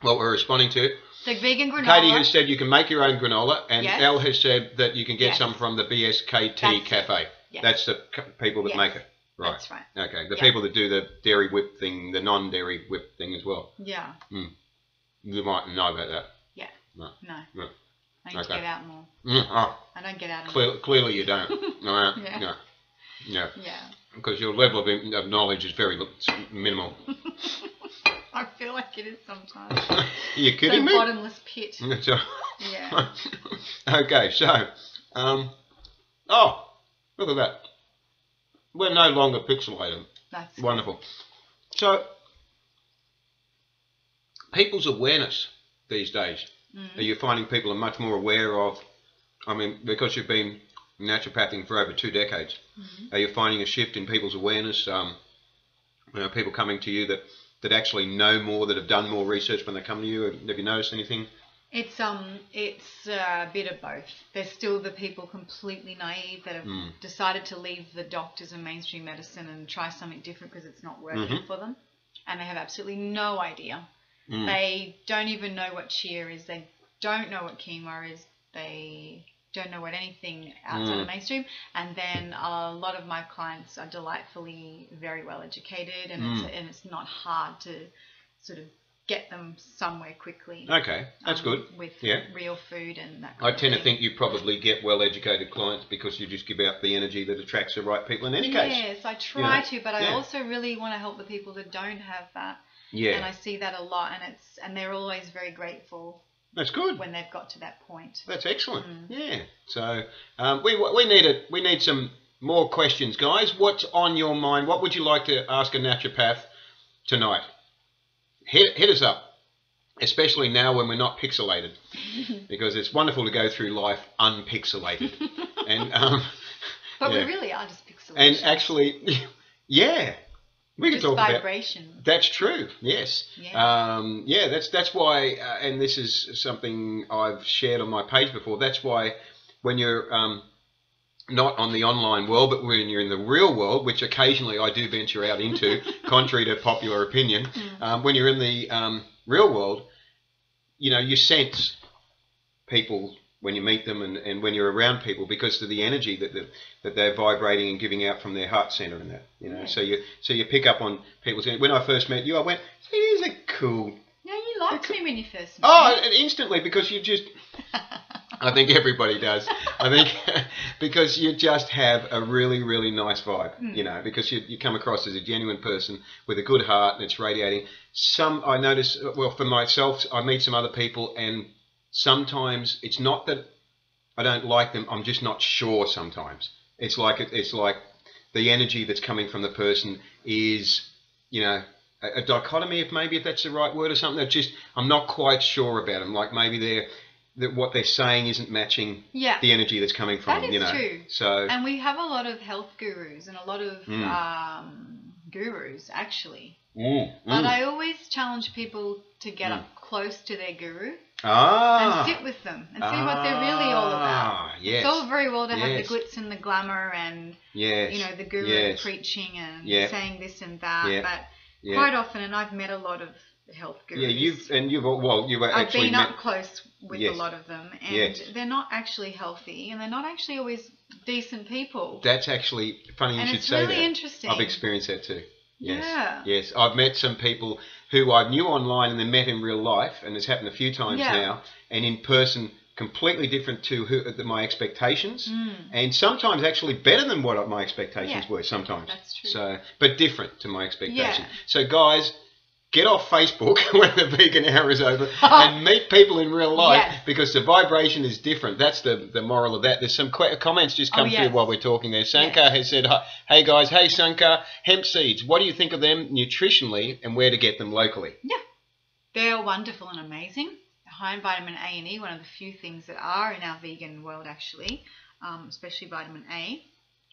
what we're responding to. The vegan granola. Katie has said you can make your own granola, and Elle has said that you can get some from the BSKT Cafe. Yes. That's the people that make it. Right. That's right. Okay. The people that do the dairy whip thing, the non-dairy whip thing as well. Yeah. You might know about that. Yeah. No. I need to get out more. I don't get out more. Clearly you don't. Yeah. Yeah. Because your level of knowledge is very minimal. I feel like it is sometimes. Are you kidding me? Bottomless pit. Yeah. Okay, so, look at that. We're no longer pixelated. That's wonderful. So, people's awareness these days. Are you finding people are much more aware of, because you've been naturopathing for over 2 decades, are you finding a shift in people's awareness? People coming to you that actually know more, that have done more research when they come to you? Have you noticed anything? It's a bit of both. There's still the people completely naive that have decided to leave the doctors and mainstream medicine and try something different because it's not working for them, and they have absolutely no idea. They don't even know what chia is. They don't know what quinoa is. They don't know what anything outside of mainstream. And then a lot of my clients are delightfully very well educated, and it's not hard to sort of get them somewhere quickly. Okay, that's good. With real food and that I tend to think you probably get well-educated clients because you just give out the energy that attracts the right people in any case. Yes, I try to, but I also really want to help the people that don't have that. Yeah. And I see that a lot, and they're always very grateful. That's good. When they've got to that point. That's excellent. Yeah. So we need some more questions, guys. What's on your mind? What would you like to ask a naturopath tonight? Hit us up, especially now when we're not pixelated, because it's wonderful to go through life unpixelated. And but we really are just pixelated. And actually, we can talk vibration. About that's true. Yes. Yeah. That's why, and this is something I've shared on my page before. That's why when you're not on the online world, but when you're in the real world, which occasionally I do venture out into, contrary to popular opinion, when you're in the real world, you sense people when you meet them and when you're around people, because of the energy that they're vibrating and giving out from their heart center and that, you know. Yeah. So you pick up on people's energy. When I first met you, I went, "He's a cool." Yeah, you liked me when you first met me. Oh, instantly, because you just. I think everybody does. I think because you just have a really, really nice vibe, you know, because you come across as a genuine person with a good heart and it's radiating. I notice, well, for myself, I meet some other people and sometimes it's not that I don't like them, I'm just not sure sometimes. It's like the energy that's coming from the person is, you know, a dichotomy, if that's the right word or something. That just, I'm not quite sure about them. Like maybe that what they're saying isn't matching the energy that's coming from them, you know. True. So, and we have a lot of health gurus and a lot of gurus actually. But I always challenge people to get up close to their guru and sit with them and see what they're really all about. Yes. It's all very well to have the glitz and the glamour and you know, the guru preaching and saying this and that, but quite often, and I've met a lot of health gurus. Yeah, I've been up close with a lot of them, and they're not actually healthy, and they're not actually always decent people. That's actually funny you should say that. And it's really interesting. I've experienced that too. Yes. Yeah. Yes, I've met some people who I knew online and then met in real life, and it's happened a few times now, and in person completely different to my expectations, and sometimes actually better than what my expectations were sometimes. That's true. So, but different to my expectations. So guys, get off Facebook when the vegan hour is over and meet people in real life because the vibration is different. That's the moral of that. There's some comments just come through while we're talking there. Sankar has said, hey guys, hey Sankar, hemp seeds, what do you think of them nutritionally and where to get them locally? Yeah, they're wonderful and amazing. High in vitamin A and E, one of the few things that are in our vegan world actually, especially vitamin A.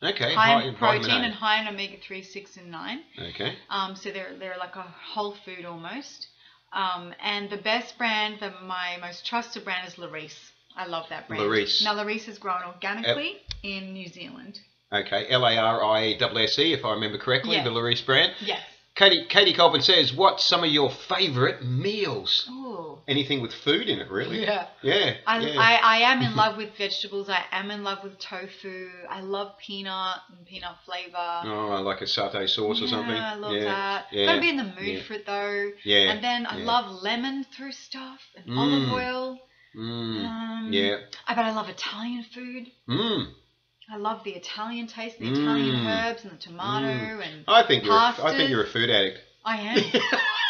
Okay. High in protein and high in omega-3, 6 and 9. Okay. So they're like a whole food almost. And the best brand, my most trusted brand is Larice. I love that brand. Larice. Now Larice is grown organically in New Zealand. Okay. Larice, if I remember correctly, the Larice brand. Yes. Katie Colvin says, what's some of your favourite meals? Ooh. Anything with food in it, really? Yeah. Yeah. I am in love with vegetables. I am in love with tofu. I love peanut and peanut flavour. Oh, like a satay sauce or something? Yeah, I love that. Yeah. Got to be in the mood for it, though. Yeah. And then I love lemon through stuff and olive oil. But I love Italian food. I love the Italian taste, the Italian herbs and the tomato and I think you're a food addict. I am.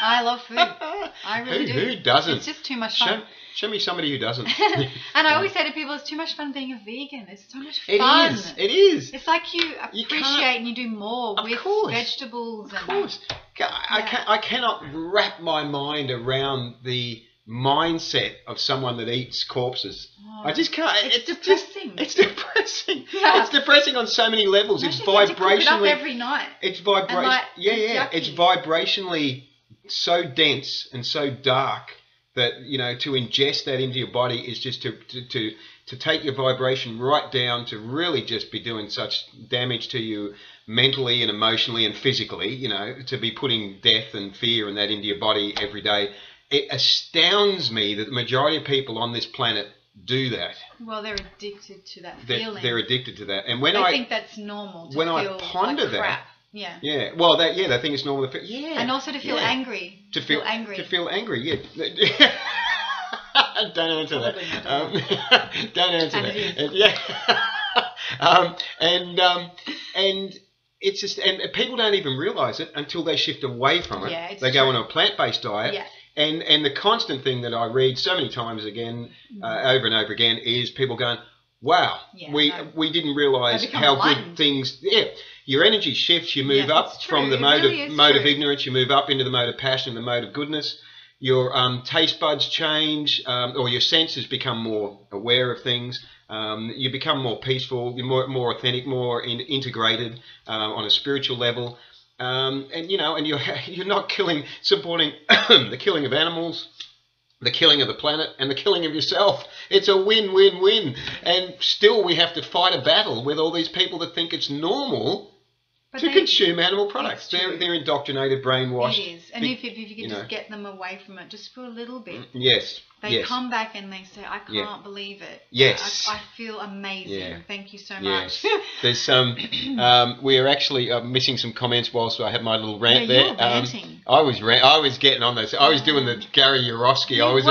I love food. I really do. Who doesn't? It's just too much fun. Show me somebody who doesn't. And I always say to people, it's too much fun being a vegan. It's so much fun. It is. It's like you appreciate and you do more with vegetables. Of course. I cannot wrap my mind around the mindset of someone that eats corpses. I just can't. It's depressing. It's depressing. Yeah. It's depressing on so many levels. It's vibrationally. You cook it up every night. It's vibration. It's vibrationally so dense and so dark that to ingest that into your body is just to take your vibration right down to really just be doing such damage to you mentally and emotionally and physically. To be putting death and fear and that into your body every day. It astounds me that the majority of people on this planet do that. Well, they're addicted to that feeling. They're addicted to that, and they think that's normal. To feel I ponder like crap. they think it's normal. And also to feel angry. To feel angry. Yeah. Don't answer that. Don't answer that. And it's just, and people don't even realise it until they shift away from it. Yeah, they go on a plant-based diet. Yeah. And the constant thing that I read so many times again, over and over again, is people going, wow, we didn't realise how good things... Yeah, your energy shifts, you move up from the mode of ignorance, you move up into the mode of passion, the mode of goodness. Your taste buds change, or your senses become more aware of things. You become more peaceful, you're more authentic, more integrated on a spiritual level. And you're not supporting the killing of animals, the killing of the planet, and the killing of yourself. It's a win-win-win. And still we have to fight a battle with all these people that think it's normal to consume animal products. They're indoctrinated, brainwashed. It is. And if you can just get them away from it just for a little bit. Yes. They come back and they say, I can't believe it. Yes. I feel amazing. Yeah. Thank you so yes. much. There's some, we are actually missing some comments whilst I had my little rant there. You were ranting. I was getting on those. I was doing the Gary Yaroski. I was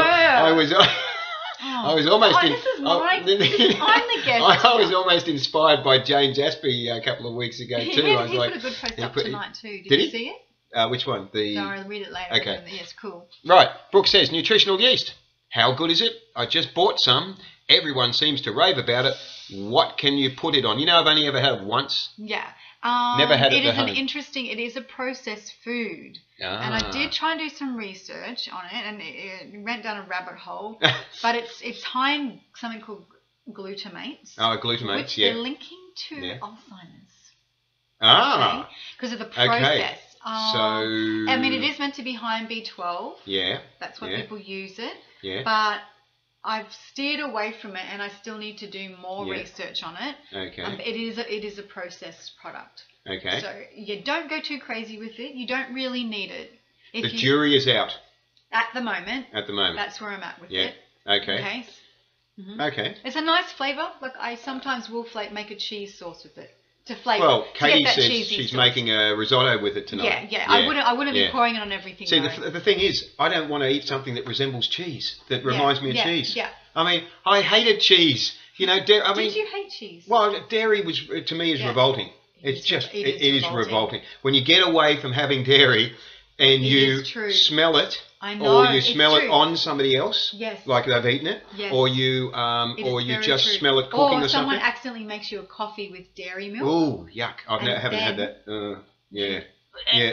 almost. This is I'm the guest. I was almost inspired by James Aspey a couple of weeks ago too. He put a good post up tonight too. Did you see it? Which one? No, I'll read it later. Okay. Yes, cool. Right. Brooke says, nutritional yeast. How good is it? I just bought some. Everyone seems to rave about it. What can you put it on? You know, I've only ever had it once. Yeah. Never had it at home. It is a processed food. And I did try and do some research on it, and it went down a rabbit hole. But it's high in something called glutamates. Oh, glutamates, which they're linking to Alzheimer's. Ah. Because of the process. Okay. I mean, it is meant to be high in B12. Yeah. That's why people use it. Yeah. But I've steered away from it, and I still need to do more research on it. Okay. It is a processed product. Okay. So don't go too crazy with it. You don't really need it. The jury is out. At the moment. That's where I'm at with it. Okay. Okay. Okay. It's a nice flavour. Like I sometimes will make a cheese sauce with it. To flavour. Well, Katie says she's making a risotto with it tonight. Yeah. I wouldn't be pouring it on everything. See, the thing is, I don't want to eat something that resembles cheese, that reminds me of cheese. Yeah. I mean, I hated cheese. You know, Did you hate cheese? Well, dairy was to me is revolting. It is revolting. When you get away from having dairy and you smell it, or you smell it on somebody else, like they've eaten it, or you just smell it cooking or something. Or someone accidentally makes you a coffee with dairy milk. Oh, yuck! I haven't had that. Yeah.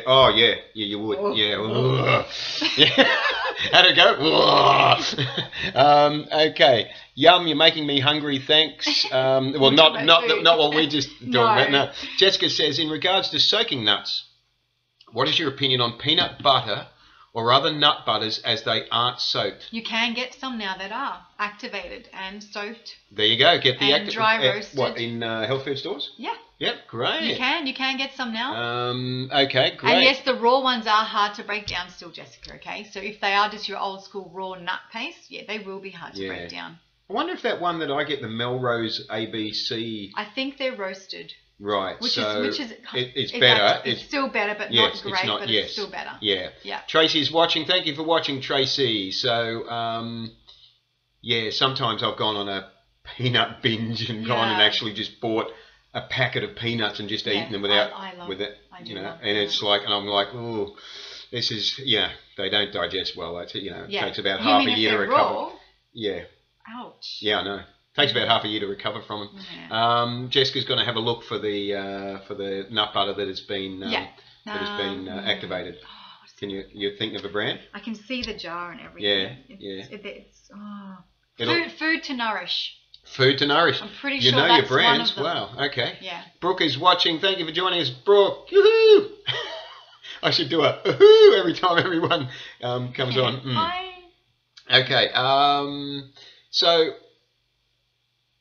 Oh, yeah. Yeah, you would. Oh. Yeah. Yeah. How'd it go? Okay. Yum, you're making me hungry. Thanks. Well, not what we just talked about. No. Jessica says, in regards to soaking nuts, what is your opinion on peanut butter or other nut butters as they aren't soaked? You can get some now that are activated and soaked. There you go. Get the dry roasted. What, in health food stores? Yeah. Yep, great. You can get some now. Okay, great. And yes, the raw ones are hard to break down still, Jessica, okay? So if they are just your old school raw nut paste, they will be hard to break down. I wonder if that one that I get, the Melrose ABC... I think they're roasted. Right, it's better. It's still better, but not great, but it's still better. Yeah. Yeah. Tracy's watching. Thank you for watching, Tracy. So, sometimes I've gone on a peanut binge and gone and actually just bought a packet of peanuts and just eaten them without it's like, and I'm like, oh, this is they don't digest well. That's it, it takes about half a year to recover. Raw? Yeah. Ouch. Yeah, I know. Takes about half a year to recover from them. Yeah. Jessica's going to have a look for the nut butter that has been activated. Can you think of a brand? I can see the jar and everything. It's food to nourish. Food to nourish. I'm pretty sure that's your brands. One of them. Wow. Okay. Yeah. Brooke is watching. Thank you for joining us, Brooke. Yoo-hoo! I should do a hoo every time everyone comes on. Hi. Okay. So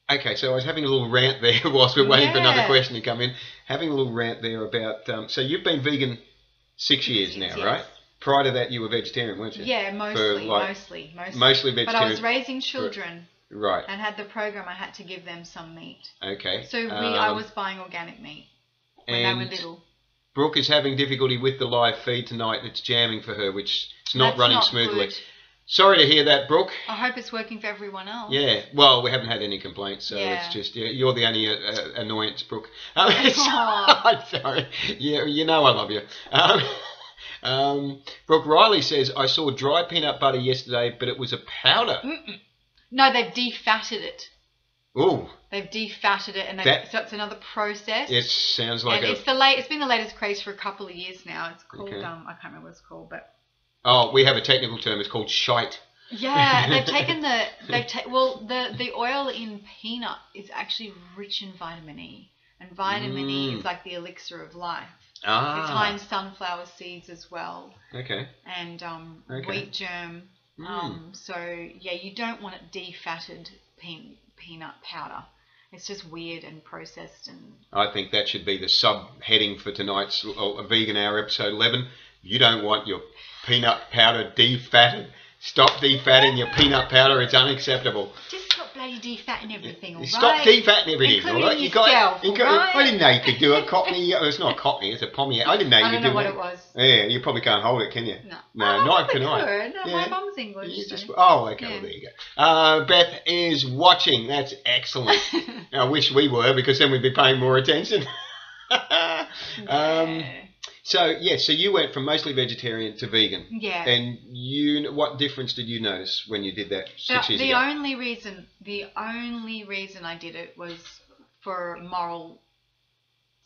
I was having a little rant there whilst we're waiting for another question to come in. Having a little rant there about... so you've been vegan 6 years now, right? Prior to that, you were vegetarian, weren't you? Yeah, mostly. Mostly vegetarian. But I was raising children. Right. And had the program, I had to give them some meat. Okay. So I was buying organic meat when they were little. Brooke is having difficulty with the live feed tonight. It's jamming for her, which is not running smoothly. Good. Sorry to hear that, Brooke. I hope it's working for everyone else. Yeah. Well, we haven't had any complaints, so it's just you're the only annoyance, Brooke. I'm sorry. Yeah, I love you. Brooke Riley says, I saw dry peanut butter yesterday, but it was a powder. No, they've defatted it. Ooh. They've defatted it, and so it's another process. It sounds like it's been the latest craze for a couple of years now. It's called I can't remember what it's called, but. Oh, we have a technical term. It's called shite. Yeah, they've taken the oil in peanut is actually rich in vitamin E, and vitamin E is like the elixir of life. Ah. It's high in sunflower seeds as well. Okay. And wheat germ. So you don't want it defatted peanut powder. It's just weird and processed. And I think that should be the subheading for tonight's Vegan Hour episode 11. You don't want your peanut powder defatted. Stop defatting your peanut powder. It's unacceptable. Just stop bloody defatting everything, all right? Stop defatting everything, including all right? yourself, all right? I didn't know you could do a Cockney. It's not a Cockney, it's a pommy. I didn't know you could do I don't know what it was. Yeah, you probably can't hold it, can you? No. No, neither can I. Could. No, Yeah. my mum's English. Oh, okay, well, there you go. Beth is watching. That's excellent. I wish we were, because then we'd be paying more attention. So you went from mostly vegetarian to vegan. Yeah. And what difference did you notice when you did that 6 years ago? The only reason I did it was for moral,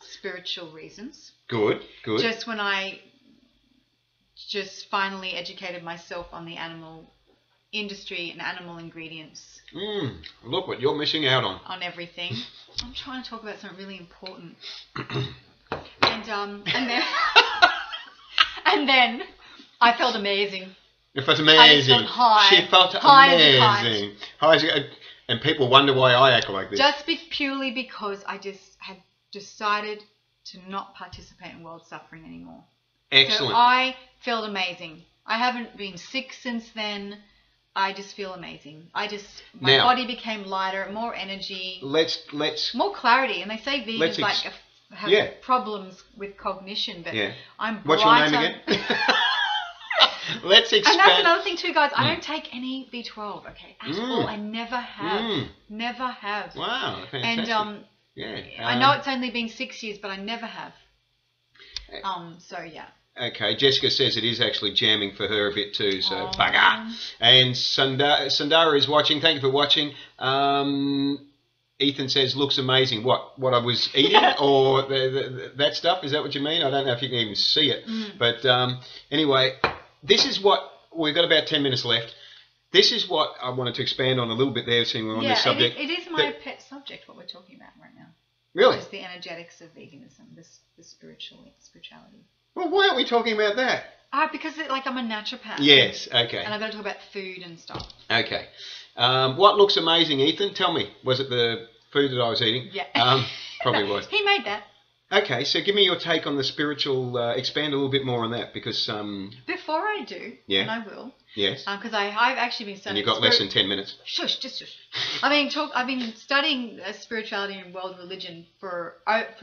spiritual reasons. Good. Just when I finally educated myself on the animal industry and animal ingredients. Look what you're missing out on. On everything. I'm trying to talk about something really important. And then I felt amazing. It felt amazing. I felt high. She felt amazing. And people wonder why I act like this. Just purely because I just had decided to not participate in world suffering anymore. Excellent. So I felt amazing. I haven't been sick since then. I just feel amazing. My body became lighter, more energy. Let's more clarity. And they say vegans have problems with cognition, but I'm brighter. What's your name again? Let's expand. And that's another thing too, guys. I don't take any B12, okay, at all. I never have. Never have. Wow, fantastic. And I know it's only been 6 years, but I never have. So yeah. Okay, Jessica says it is actually jamming for her a bit too, so bugger. And Sundara is watching. Thank you for watching. Ethan says, looks amazing. What I was eating or that stuff? Is that what you mean? I don't know if you can even see it. But anyway, this is what, we've got about 10 minutes left. This is what I wanted to expand on a little bit there, seeing we're on this subject. It is my pet subject, what we're talking about right now. Really? Just the energetics of veganism, the spirituality. Well, why aren't we talking about that? Because I'm a naturopath. Yes, okay. And I've got to talk about food and stuff. Okay. What looks amazing, Ethan? Tell me, was it the food that I was eating? Yeah. Probably was. He made that. Okay, so give me your take on the spiritual, expand a little bit more on that, because... Before I do, and I will... Yes. Because I've actually been studying... And you've got less than 10 minutes. Shush, just shush. I've been studying spirituality and world religion for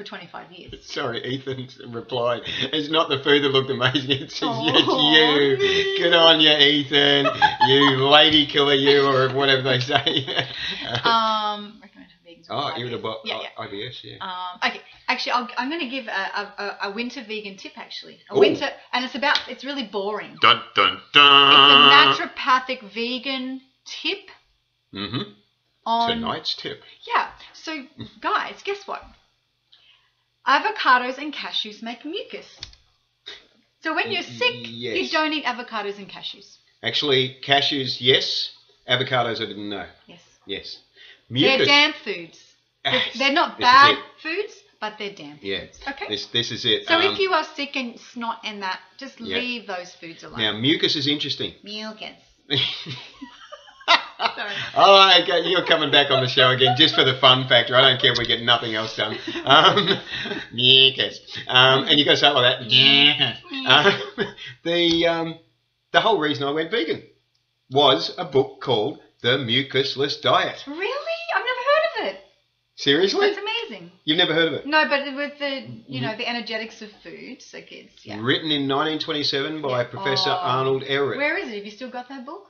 25 years. Sorry, Ethan replied, it's not the food that looked amazing, it's you. Good on you, Ethan. You lady killer, you, or whatever they say. Recommend for vegans. Irritable IBS, Okay, actually, I'm going to give a winter vegan tip, actually. Winter, and it's really boring. Dun, dun, dun. It's a naturopathic vegan tip. On tonight's tip. Yeah. So, guys, guess what? Avocados and cashews make mucus. So when you're sick, you don't eat avocados and cashews. Actually, cashews, yes. Avocados, I didn't know. Yes. Mucus. They're damp foods. They're not bad foods, but they're damp foods. Okay. This is it. So if you are sick and snot and that, just leave those foods alone. Now, mucus is interesting. Mucus. Sorry. Oh, okay. You're coming back on the show again just for the fun factor. I don't care if we get nothing else done. Mucus. And you got to say it like that. The whole reason I went vegan was a book called The Mucusless Diet. Really? I've never heard of it. Seriously? That's amazing. You've never heard of it? No, but with the the energetics of food, so kids. Yeah. Written in 1927 by Professor Arnold Ehret. Where is it? Have you still got that book?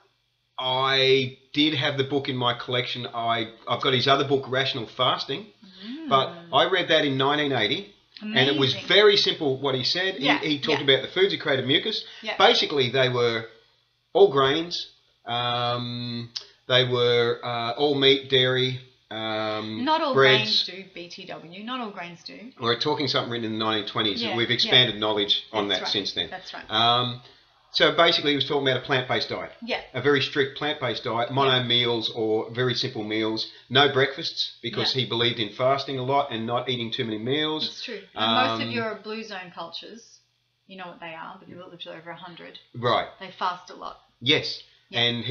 I did have the book in my collection. I've got his other book, Rational Fasting, but I read that in 1980. Amazing. And it was very simple what he said. He talked about the foods that created mucus. Yeah. Basically, they were all grains. They were all meat, dairy, not all breads. grains do, BTW. Not all grains do. We're talking something written in the 1920s. Yeah, we've expanded knowledge on that since then. That's right. So basically, he was talking about a plant-based diet. Yeah. A very strict plant-based diet, mono meals or very simple meals. No breakfasts, because he believed in fasting a lot and not eating too many meals. It's true. And most of your blue zone cultures, you know what they are, the people that live to over 100. Right. They fast a lot. Yes. Yeah. And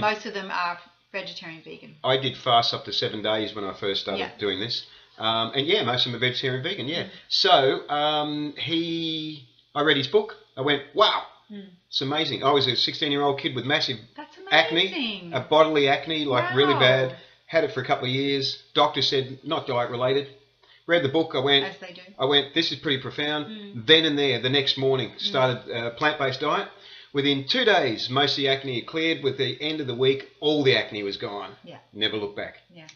most of them are vegetarian, vegan. I did fast up to 7 days when I first started doing this. And most of them are vegetarian, vegan, So I read his book. I went, wow. It's amazing. I was a 16-year-old kid with massive That's acne, amazing. bodily acne, like Wow. really bad. Had it for a couple of years. Doctor said not diet related. Read the book. I went. As they do. I went. This is pretty profound. Then and there, the next morning, started a plant-based diet. Within 2 days, most of the acne had cleared. With the end of the week, all the acne was gone. Yeah. Never looked back. Yeah.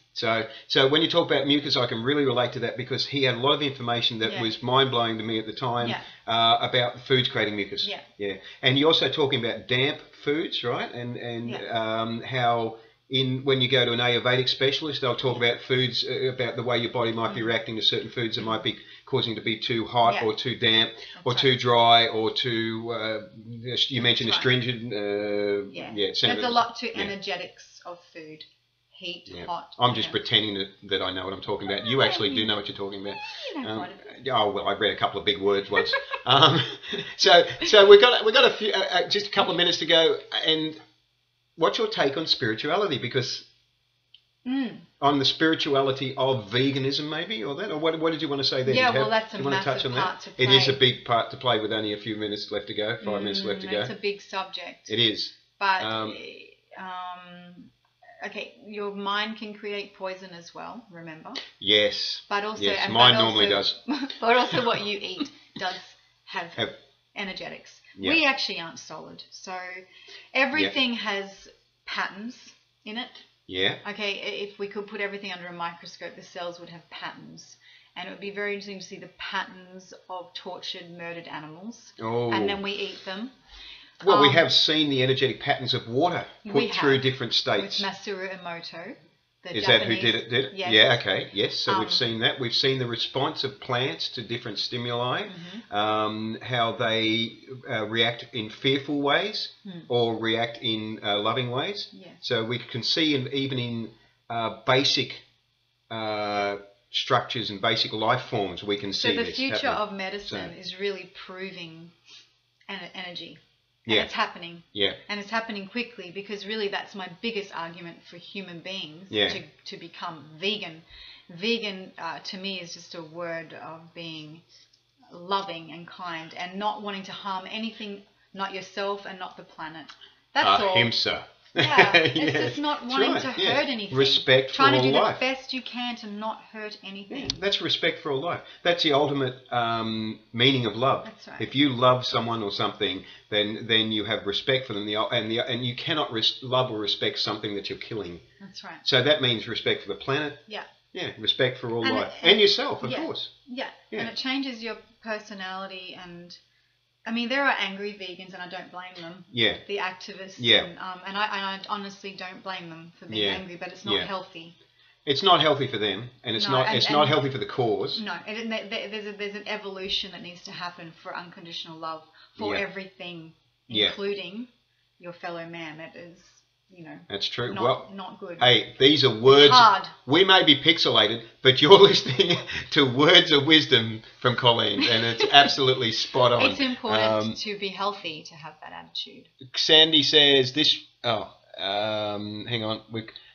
So when you talk about mucus, I can really relate to that because he had a lot of information that was mind-blowing to me at the time about foods creating mucus. Yeah. Yeah. And you're also talking about damp foods, right? And how when you go to an Ayurvedic specialist, they'll talk about foods, about the way your body might be reacting to certain foods that might be causing it to be too hot or too damp or too dry or too, you mentioned astringent. There's a lot to energetics of food. Heat, hot. I'm just pretending that I know what I'm talking about. You actually do know what you're talking about. Oh well, I read a couple of big words once. So we've got a few, just a couple of minutes to go. And what's your take on spirituality? Because on the spirituality of veganism, maybe, or that, or what did you want to say there? Yeah, well, that's a massive part to play. It is a big part to play with only a few minutes left to go. 5 minutes left to go. It's a big subject. It is. But okay, your mind can create poison as well, remember? Yes. But also, yes, mine normally does. But also what you eat does have energetics. Yeah. We actually aren't solid. So everything has patterns in it. Yeah. Okay, if we could put everything under a microscope, the cells would have patterns. And it would be very interesting to see the patterns of tortured, murdered animals. Oh. And then we eat them. Well, we have seen the energetic patterns of water put through different states. With Masaru Emoto. Is that who did it? Yes. Yeah, okay, yes. So we've seen that. We've seen the response of plants to different stimuli, how they react in fearful ways or react in loving ways. Yes. So we can see even in basic structures and basic life forms, we can see this. So the future of medicine is really proving energy. And it's happening. Yeah. And it's happening quickly because really that's my biggest argument for human beings to become vegan. Vegan to me is just a word of being loving and kind and not wanting to harm anything, not yourself and not the planet. That's all. Ahimsa. Yeah, it's just not wanting to hurt anything. Respect for all life. Trying to do the best you can to not hurt anything. Yeah, that's respect for all life. That's the ultimate meaning of love. That's right. If you love someone or something, then you have respect for them. And you cannot love or respect something that you're killing. That's right. So that means respect for the planet. Yeah. Yeah, respect for all life. And yourself, of course. Yeah. And it changes your personality and... I mean, there are angry vegans, and I don't blame them. Yeah. The activists. Yeah. And I honestly don't blame them for being angry, but it's not healthy. It's not healthy for them, and it's not healthy for the cause. No, there's an evolution that needs to happen for unconditional love for everything, including your fellow man. That is, that's true. Not good. Hey, these are words. Hard. We may be pixelated, but you're listening to words of wisdom from Colleen, and it's absolutely spot on. It's important to be healthy, to have that attitude. Sandy says this. Hang on.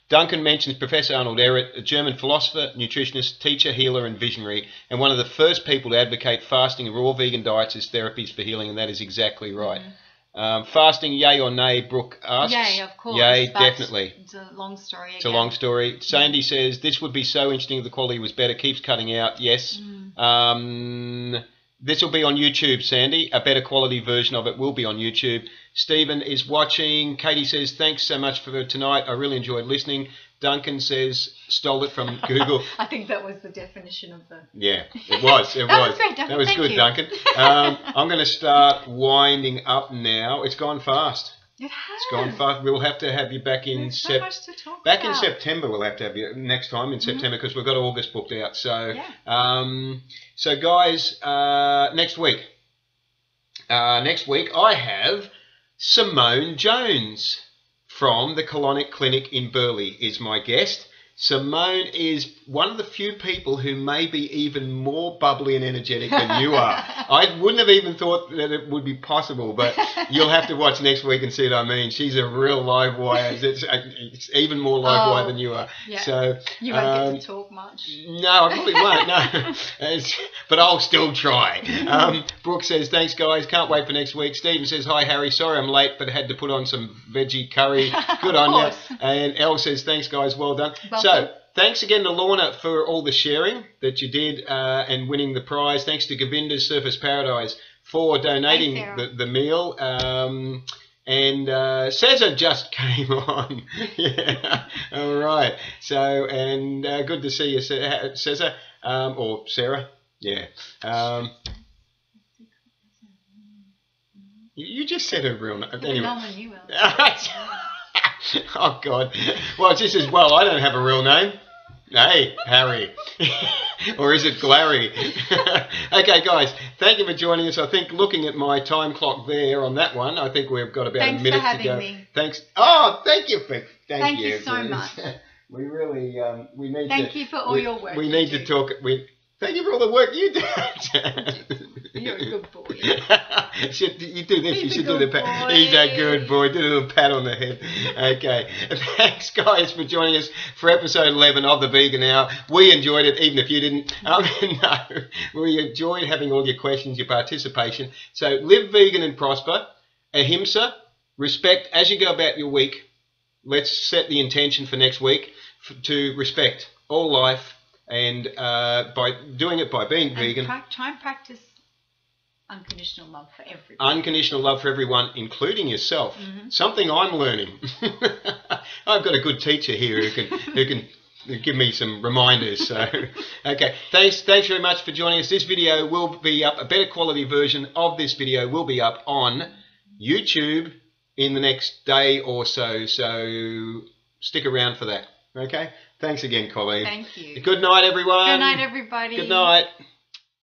Duncan mentions Professor Arnold Ehret, a German philosopher, nutritionist, teacher, healer, and visionary, and one of the first people to advocate fasting and raw vegan diets as therapies for healing, and that is exactly right. Fasting, yay or nay, Brooke asks. Yay, of course. Yay, definitely. It's a long story again. It's a long story. Sandy says, this would be so interesting if the quality was better. Keeps cutting out. Yes. This will be on YouTube, Sandy. A better quality version of it will be on YouTube. Stephen is watching. Katie says, thanks so much for tonight. I really enjoyed listening. Duncan says, stole it from Google. I think that was the definition of the... Yeah, it was. That was great, Duncan. That was good, Duncan. I'm going to start winding up now. It's gone fast. It has. It's gone fast. We'll have to have you back in... so much to talk about. In September, we'll have to have you next time in September because we've got August booked out. So, so guys, next week I have Simone Jones from the Colonic Clinic in Burleigh is my guest. Simone is one of the few people who may be even more bubbly and energetic than you are. I wouldn't have even thought that it would be possible, but you'll have to watch next week and see what I mean. She's a real live wire. It's even more live wire than you are. Yeah. So you won't get to talk much. No, I probably won't. No, but I'll still try. Brooke says, thanks guys, can't wait for next week. Stephen says, hi Harry, sorry I'm late, but had to put on some veggie curry. Good on you. And Elle says, thanks guys, well done. So thanks again to Lorna for all the sharing that you did and winning the prize. Thanks to Govinda's Surface Paradise for donating the meal. And Cesar just came on. Yeah. All right. So, and good to see you, Cesar, or Sarah. Yeah. You just said her real name. Anyway. Oh, God. Well, it's just as well, I don't have a real name. Hey, Harry. Or is it Glary? Okay, guys, thank you for joining us. I think looking at my time clock there on that one, I think we've got about a minute to go. Thanks for having me. Thanks. Oh, thank you. Thank you so much. We really, we need to... Thank you for all your work. We need to talk... Thank you for all the work you did. You're a good boy. You do this. He's you should do the pat. He's a good boy. Do a little pat on the head. Okay. Thanks, guys, for joining us for episode 11 of the Vegan Hour. We enjoyed it, even if you didn't. No, we enjoyed having all your questions, your participation. So live vegan and prosper. Ahimsa, respect as you go about your week. Let's set the intention for next week to respect all life. And by doing it by being vegan, try and practice unconditional love for everyone. Unconditional love for everyone, including yourself. Something I'm learning. I've got a good teacher here who can give me some reminders. So, okay, thanks very much for joining us. This video will be up. A better quality version of this video will be up on YouTube in the next day or so. So stick around for that. Okay. Thanks again, Colleen. Thank you. Good night, everyone. Good night, everybody. Good night.